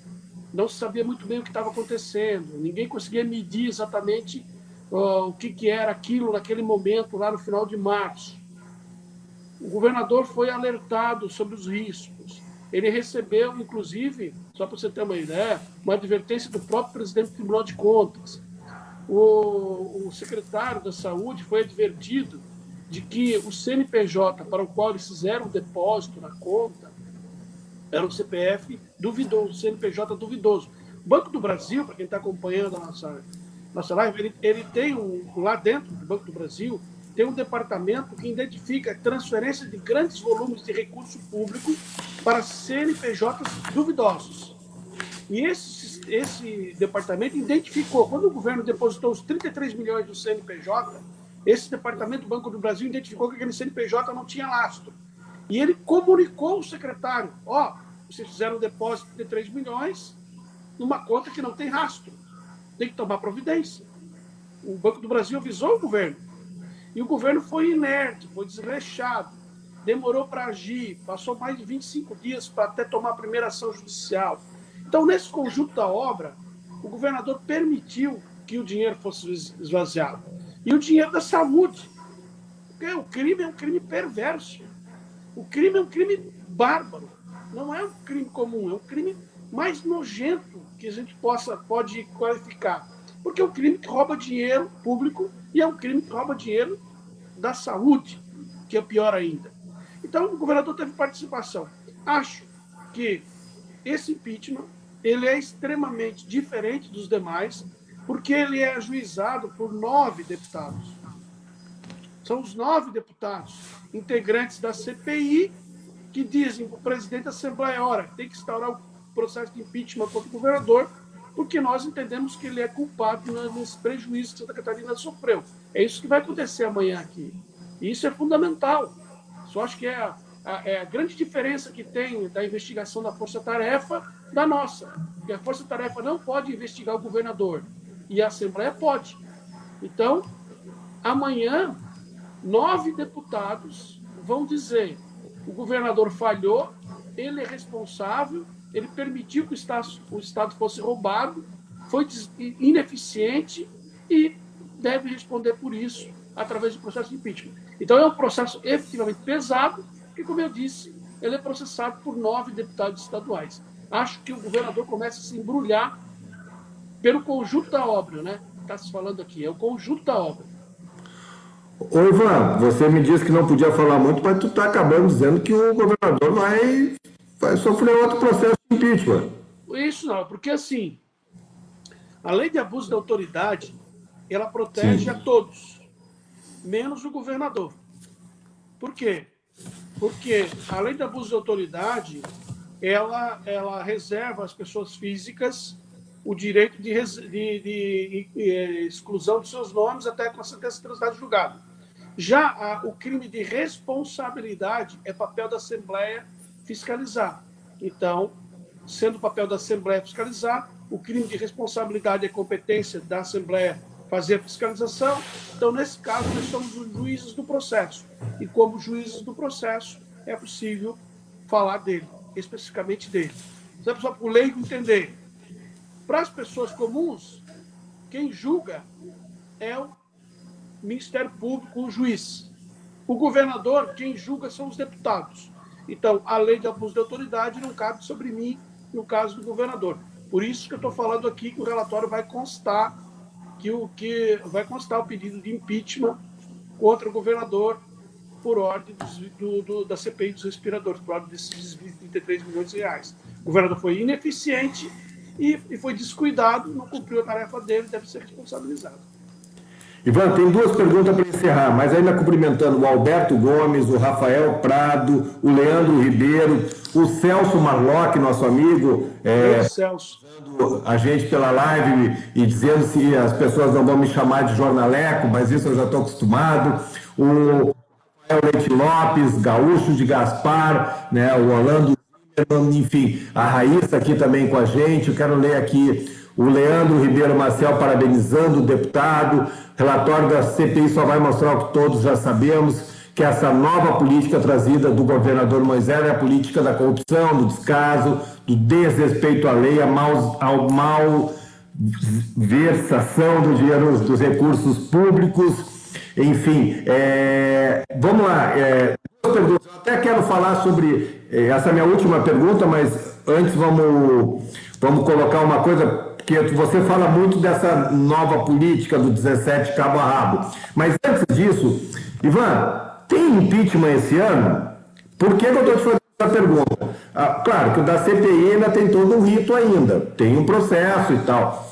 não se sabia muito bem o que estava acontecendo, ninguém conseguia medir exatamente o que era aquilo naquele momento, lá no final de março. O governador foi alertado sobre os riscos. Ele recebeu, inclusive, só para você ter uma ideia, uma advertência do próprio presidente do Tribunal de Contas. O secretário da Saúde foi advertido de que o CNPJ para o qual eles fizeram o depósito na conta era um CPF duvidoso, CNPJ duvidoso. O Banco do Brasil, para quem está acompanhando a nossa live, ele tem lá dentro do Banco do Brasil, tem um departamento que identifica transferência de grandes volumes de recurso público para CNPJs duvidosos. E esse departamento identificou, quando o governo depositou os 33 milhões do CNPJ, esse departamento do Banco do Brasil identificou que aquele CNPJ não tinha lastro. E ele comunicou ao secretário, vocês fizeram um depósito de 3 milhões numa conta que não tem rastro. Tem que tomar providência. O Banco do Brasil avisou o governo. E o governo foi inerte, foi desleixado, demorou para agir, passou mais de 25 dias para até tomar a primeira ação judicial. Então, nesse conjunto da obra, o governador permitiu que o dinheiro fosse esvaziado. E o dinheiro da saúde. Porque o crime é um crime perverso. O crime é um crime bárbaro. Não é um crime comum, é um crime mais nojento que a gente pode qualificar. Porque é um crime que rouba dinheiro público e é um crime que rouba dinheiro da saúde, que é pior ainda. Então, o governador teve participação. Acho que esse impeachment ele é extremamente diferente dos demais, porque ele é ajuizado por 9 deputados. São os 9 deputados integrantes da CPI que dizem para o presidente da Assembleia, tem que instaurar o processo de impeachment contra o governador, porque nós entendemos que ele é culpado nesse prejuízo que Santa Catarina sofreu. É isso que vai acontecer amanhã aqui. E isso é fundamental. Só acho que é a grande diferença que tem da investigação da Força Tarefa da nossa. Porque a Força Tarefa não pode investigar o governador e a Assembleia pode. Então, amanhã, 9 deputados vão dizer: o governador falhou, ele é responsável, ele permitiu que o Estado fosse roubado, foi ineficiente e deve responder por isso através do processo de impeachment. Então, é um processo efetivamente pesado, que, como eu disse, ele é processado por 9 deputados estaduais. Acho que o governador começa a se embrulhar pelo conjunto da obra, né? Está se falando aqui, é o conjunto da obra. Ô Ivan, você me disse que não podia falar muito, mas tu está acabando dizendo que o governador vai sofrer outro processo de impeachment. Isso não, porque assim, a lei de abuso de autoridade, ela protege a todos, menos o governador. Por quê? Porque a lei de abuso de autoridade, ela reserva às pessoas físicas o direito de exclusão de seus nomes até com a sentença de transidade julgada. Já o crime de responsabilidade é papel da Assembleia fiscalizar. Então, sendo o papel da Assembleia fiscalizar, o crime de responsabilidade é competência da Assembleia fazer a fiscalização. Então, nesse caso, nós somos os juízes do processo. E como juízes do processo, é possível falar dele, especificamente dele. Só para o leigo entender. Para as pessoas comuns, quem julga é o Ministério Público, o juiz. O governador, quem julga são os deputados. Então, a lei de abuso de autoridade não cabe sobre mim no caso do governador. Por isso que eu estou falando aqui que o relatório vai constar vai constar o pedido de impeachment contra o governador por ordem da CPI dos respiradores, por ordem desses 33 milhões de reais. O governador foi ineficiente e foi descuidado, não cumpriu a tarefa dele, deve ser responsabilizado. Ivan, tem 2 perguntas para encerrar, mas ainda cumprimentando o Alberto Gomes, o Rafael Prado, o Leandro Ribeiro, o Celso Marlock, nosso amigo, Celso, a gente pela live e dizendo se as pessoas não vão me chamar de jornaleco, mas isso eu já estou acostumado. O Rafael Leite Lopes, Gaúcho de Gaspar, né, o Orlando, enfim, a Raíssa aqui também com a gente. Eu quero ler aqui o Leandro Ribeiro Marcel parabenizando o deputado. Relatório da CPI só vai mostrar o que todos já sabemos, que essa nova política trazida do governador Moisés é a política da corrupção, do descaso, do desrespeito à lei, ao malversação do dinheiro, dos recursos públicos. Enfim, vamos lá. Eu até quero falar sobre essa minha última pergunta, mas antes vamos colocar uma coisa, porque você fala muito dessa nova política do 17 cabo a rabo. Mas antes disso, Ivan, tem impeachment esse ano? Por que eu estou te fazendo essa pergunta? Claro que o da CPI ainda tem todo um rito ainda, tem um processo e tal.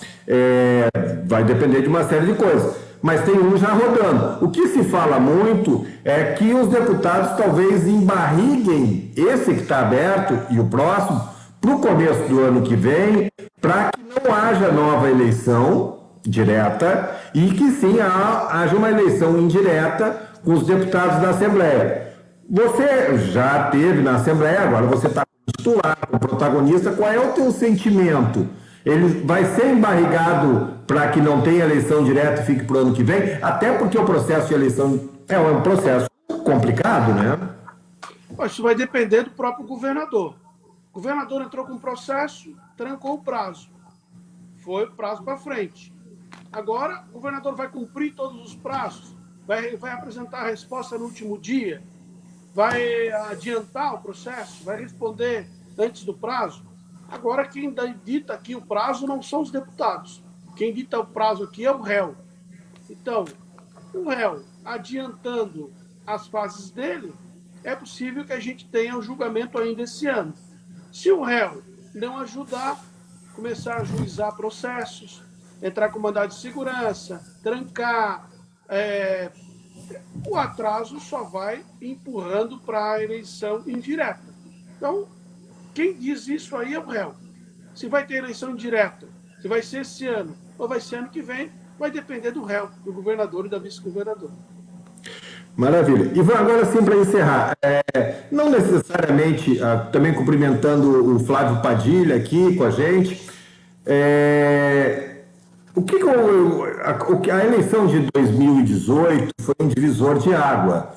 Vai depender de uma série de coisas. Mas tem um já rodando. O que se fala muito é que os deputados talvez embarriguem esse que está aberto e o próximo para o começo do ano que vem, para que não haja nova eleição direta e que sim haja uma eleição indireta com os deputados da Assembleia. Você já esteve na Assembleia, agora você está titular, o protagonista. Qual é o teu sentimento? Ele vai ser embarrigado para que não tenha eleição direta e fique para o ano que vem? Até porque o processo de eleição é um processo complicado, né? Isso vai depender do próprio governador. O governador entrou com um processo, trancou o prazo. Foi o prazo para frente. Agora, o governador vai cumprir todos os prazos? Vai apresentar a resposta no último dia? Vai adiantar o processo? Vai responder antes do prazo? Agora, quem dita aqui o prazo não são os deputados. Quem dita o prazo aqui é o réu. Então, o réu, adiantando as fases dele, é possível que a gente tenha o julgamento ainda esse ano. Se o réu não ajudar, começar a ajuizar processos, entrar com mandado de segurança, trancar, o atraso só vai empurrando para a eleição indireta. Então, quem diz isso aí é o réu. Se vai ter eleição indireta, se vai ser esse ano ou vai ser ano que vem, vai depender do réu, do governador e da vice-governadora. Maravilha. Ivan, agora sim, para encerrar, não necessariamente, também cumprimentando o Flávio Padilha aqui com a gente, a eleição de 2018 foi um divisor de água,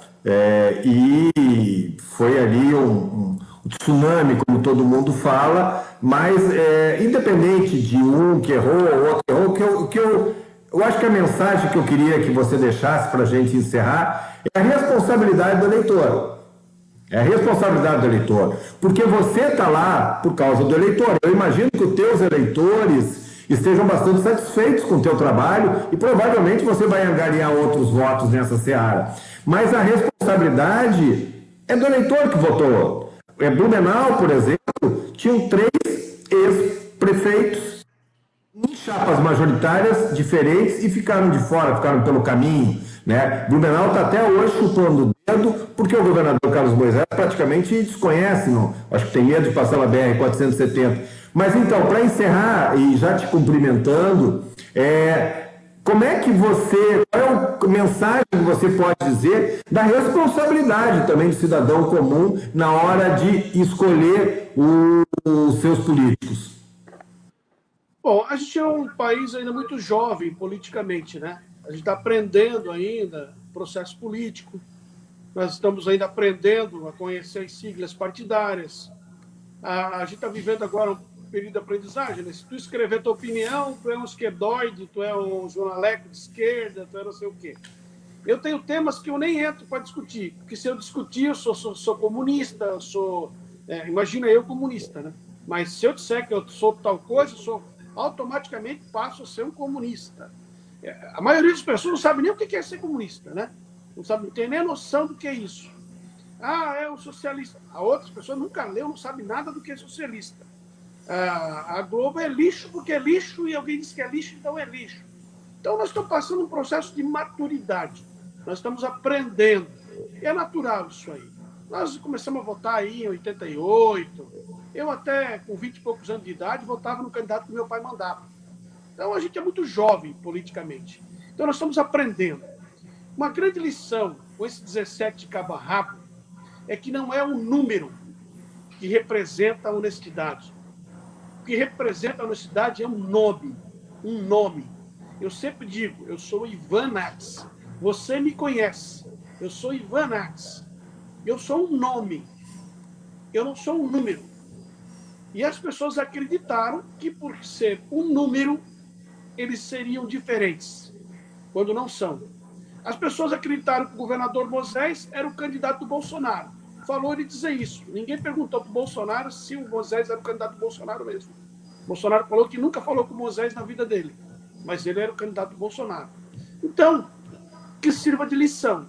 e foi ali um tsunami, como todo mundo fala, mas independente de um que errou ou outro errou, eu acho que a mensagem que eu queria que você deixasse para a gente encerrar é a responsabilidade do eleitor. É a responsabilidade do eleitor. Porque você está lá por causa do eleitor. Eu imagino que os teus eleitores estejam bastante satisfeitos com o teu trabalho e provavelmente você vai angariar outros votos nessa seara. Mas a responsabilidade é do eleitor que votou. Blumenau, por exemplo, tinham 3 ex-prefeitos em chapas majoritárias diferentes e ficaram de fora, ficaram pelo caminho, né? Blumenau está até hoje chupando o dedo, porque o governador Carlos Moisés praticamente desconhece, não? Acho que tem medo de passar na BR-470. Mas então, para encerrar e já te cumprimentando, como é que você, qual é a mensagem que você pode dizer da responsabilidade também do cidadão comum na hora de escolher os seus políticos? Bom, a gente é um país ainda muito jovem politicamente, né? A gente está aprendendo ainda processo político, nós estamos ainda aprendendo a conhecer as siglas partidárias. A gente está vivendo agora um período de aprendizagem, né? Se tu escrever tua opinião, tu é um esquerdoide, tu é um jornaleco de esquerda, tu é não sei o quê. Eu tenho temas que eu nem entro para discutir, porque se eu discutir, eu sou comunista, eu sou... imagina eu comunista, né? Mas se eu disser que eu sou tal coisa, automaticamente passo a ser um comunista. A maioria das pessoas não sabe nem o que é ser comunista, né? Não tem nem noção do que é isso. É um socialista. A outras pessoas nunca leu, não sabe nada do que é socialista. A Globo é lixo porque é lixo e alguém diz que é lixo, então é lixo. Então nós estamos passando um processo de maturidade. Nós estamos aprendendo. E é natural isso aí. Nós começamos a votar aí em 88. Eu até, com 20 e poucos anos de idade, votava no candidato que meu pai mandava. Então, a gente é muito jovem politicamente. Então, nós estamos aprendendo. Uma grande lição com esse 17 de cabo a rabo é que não é um número que representa a honestidade. O que representa a honestidade é um nome. Um nome. Eu sempre digo, eu sou Ivan Nats. Você me conhece. Eu sou Ivan Nats. Eu sou um nome. Eu não sou um número. E as pessoas acreditaram que, por ser um número, eles seriam diferentes, quando não são. As pessoas acreditaram que o governador Moisés era o candidato do Bolsonaro. Falou ele dizer isso. Ninguém perguntou para o Bolsonaro se o Moisés era o candidato do Bolsonaro mesmo. O Bolsonaro falou que nunca falou com o Moisés na vida dele, mas ele era o candidato do Bolsonaro. Então, que sirva de lição.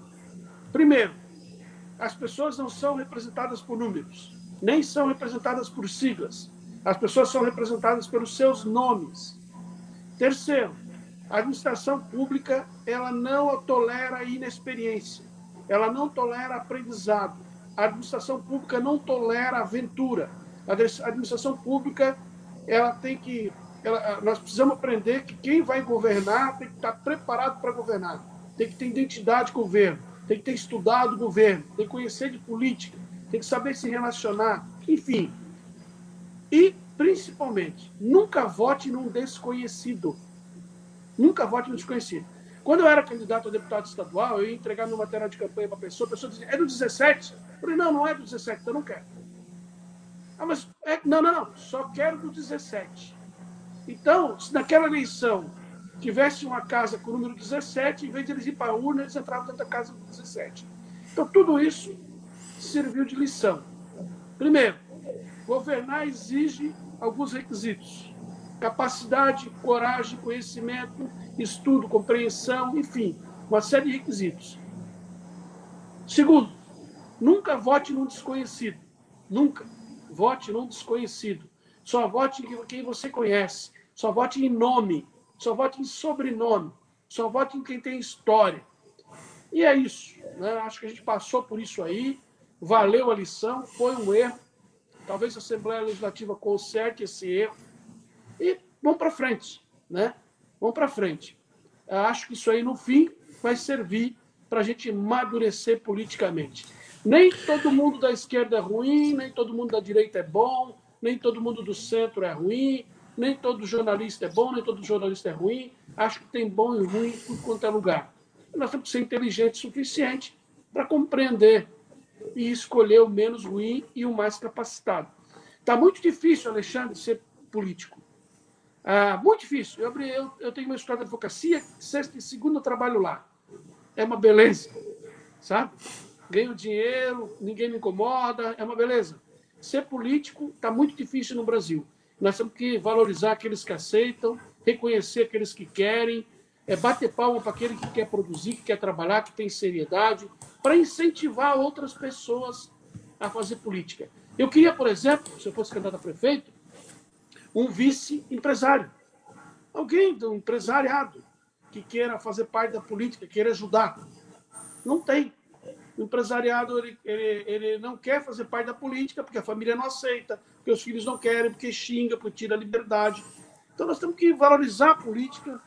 Primeiro, as pessoas não são representadas por números, nem são representadas por siglas. As pessoas são representadas pelos seus nomes. Terceiro, a administração pública ela não tolera a inexperiência, ela não tolera aprendizado. A administração pública não tolera aventura. A administração pública nós precisamos aprender que quem vai governar tem que estar preparado para governar, tem que ter identidade de governo, tem que ter estudado o governo, tem que conhecer de política, tem que saber se relacionar, enfim. E, principalmente, nunca vote num desconhecido. Nunca vote num desconhecido. Quando eu era candidato a deputado estadual, eu ia entregar meu material de campanha para a pessoa dizia, é do 17? Eu falei, não é do 17, então eu não quero. Mas, não, só quero do 17. Então, se naquela eleição tivesse uma casa com o número 17, em vez de eles ir para a urna, eles entravam dentro da casa do 17. Então, tudo isso serviu de lição. Primeiro, governar exige alguns requisitos. Capacidade, coragem, conhecimento, estudo, compreensão, enfim, uma série de requisitos. Segundo, nunca vote num desconhecido. Nunca vote num desconhecido. Só vote em quem você conhece. Só vote em nome. Só vote em sobrenome. Só vote em quem tem história. E é isso, né? Acho que a gente passou por isso aí. Valeu a lição, foi um erro. Talvez a Assembleia Legislativa conserte esse erro. e vamos para frente, né? Vamos para frente. Eu acho que isso aí, no fim, vai servir para a gente amadurecer politicamente. Nem todo mundo da esquerda é ruim, nem todo mundo da direita é bom, nem todo mundo do centro é ruim, nem todo jornalista é bom, nem todo jornalista é ruim. Acho que tem bom e ruim em tudo quanto é lugar. Nós temos que ser inteligentes o suficiente para compreender e escolher o menos ruim e o mais capacitado. Está muito difícil, Alexandre, ser político. Muito difícil. Eu tenho uma história de advocacia, sexta e segunda eu trabalho lá. É uma beleza, sabe? Ganho dinheiro, ninguém me incomoda, é uma beleza. Ser político está muito difícil no Brasil. Nós temos que valorizar aqueles que aceitam, reconhecer aqueles que querem, bater palma para aquele que quer produzir, que quer trabalhar, que tem seriedade, para incentivar outras pessoas a fazer política. Eu queria, por exemplo, se eu fosse candidato a prefeito, um vice-empresário. Alguém do empresariado que queira fazer parte da política, queira ajudar. Não tem. O empresariado ele não quer fazer parte da política porque a família não aceita, porque os filhos não querem, porque xinga, porque tira a liberdade. Então nós temos que valorizar a política,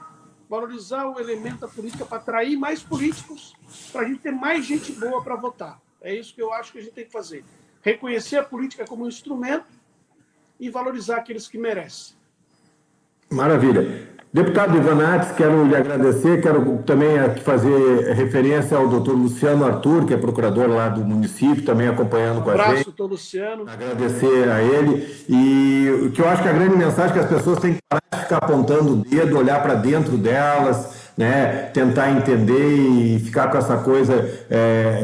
valorizar o elemento da política para atrair mais políticos, para a gente ter mais gente boa para votar. É isso que eu acho que a gente tem que fazer. Reconhecer a política como um instrumento e valorizar aqueles que merecem. Maravilha. Deputado Ivan Nates, quero lhe agradecer, quero também aqui fazer referência ao doutor Luciano Arthur, que é procurador lá do município, também acompanhando com a gente. Um abraço, doutor Luciano. Agradecer a ele. E o que eu acho que a grande mensagem é que as pessoas têm que parar de ficar apontando o dedo, olhar para dentro delas, né, tentar entender e ficar com essa coisa,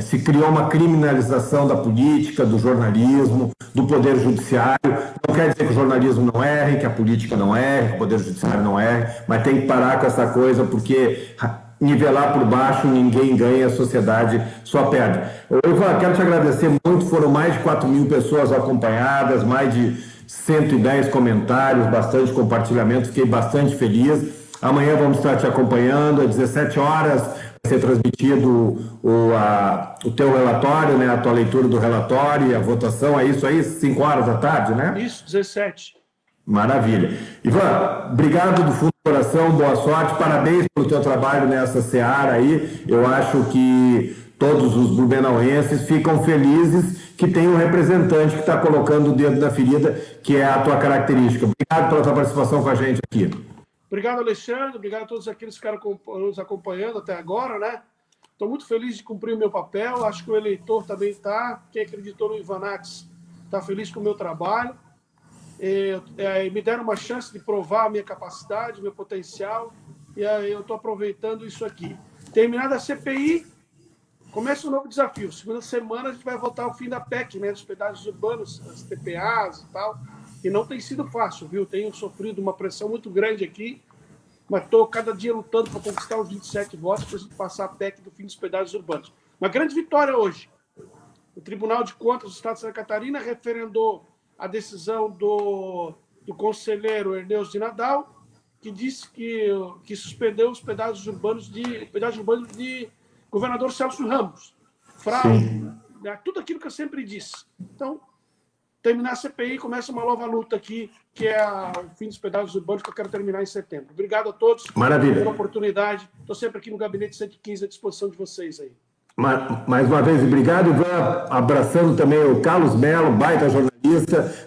se criou uma criminalização da política, do jornalismo, do poder judiciário. Não quer dizer que o jornalismo não erre, que a política não erre, que o poder judiciário não erre, mas tem que parar com essa coisa, porque nivelar por baixo ninguém ganha, a sociedade só perde. Ivan, quero te agradecer muito, foram mais de 4.000 pessoas acompanhadas, mais de 110 comentários, bastante compartilhamento, fiquei bastante feliz. Amanhã vamos estar te acompanhando, às 17 horas, vai ser transmitido o teu relatório, né, a tua leitura do relatório e a votação, é isso aí, 5 horas da tarde, né? Isso, 17. Maravilha. Ivan, obrigado do fundo do coração, boa sorte, parabéns pelo teu trabalho nessa seara aí. Eu acho que todos os blumenauenses ficam felizes que tem um representante que está colocando o dedo na ferida, que é a tua característica. Obrigado pela tua participação com a gente aqui. Obrigado, Alexandre. Obrigado a todos aqueles que ficaram nos acompanhando até agora, né? Estou muito feliz de cumprir o meu papel. Acho que o eleitor também está. Quem acreditou no Ivan Nates está feliz com o meu trabalho. Me deram uma chance de provar a minha capacidade, o meu potencial. E aí eu estou aproveitando isso aqui. Terminada a CPI, começa um novo desafio. Segunda semana a gente vai votar o fim da PEC, né? Dos pedágios urbanos, as TPAs e tal. E não tem sido fácil, viu? Tenho sofrido uma pressão muito grande aqui, mas estou cada dia lutando para conquistar os 27 votos para a gente passar a PEC do fim dos pedágios urbanos. Uma grande vitória hoje. O Tribunal de Contas do Estado de Santa Catarina referendou a decisão do conselheiro Erneus de Nadal, que disse que suspendeu os pedágios urbanos de governador Celso Ramos. Fraude, né? Tudo aquilo que eu sempre disse. Então, terminar a CPI, começa uma nova luta aqui, que é o fim dos pedágios urbanos, que eu quero terminar em setembro. Obrigado a todos. Maravilha. Pela oportunidade. Estou sempre aqui no Gabinete 115 à disposição de vocês aí. Mais uma vez, obrigado, Ivan. Abraçando também o Carlos Melo, baita jornalista.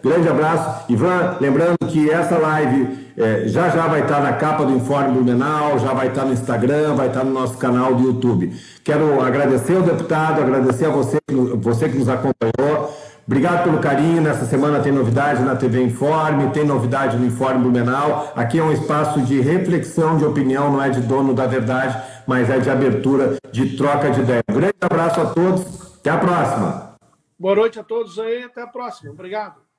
Grande abraço. Ivan, lembrando que essa live já vai estar na capa do Informe Blumenau, já vai estar no Instagram, vai estar no nosso canal do YouTube. Quero agradecer ao deputado, agradecer a você que nos acompanhou. Obrigado pelo carinho. Nessa semana tem novidade na TV Informe, tem novidade no Informe Blumenau. Aqui é um espaço de reflexão, de opinião, não é de dono da verdade, mas é de abertura, de troca de ideia. Um grande abraço a todos. Até a próxima. Boa noite a todos aí. Até a próxima. Obrigado.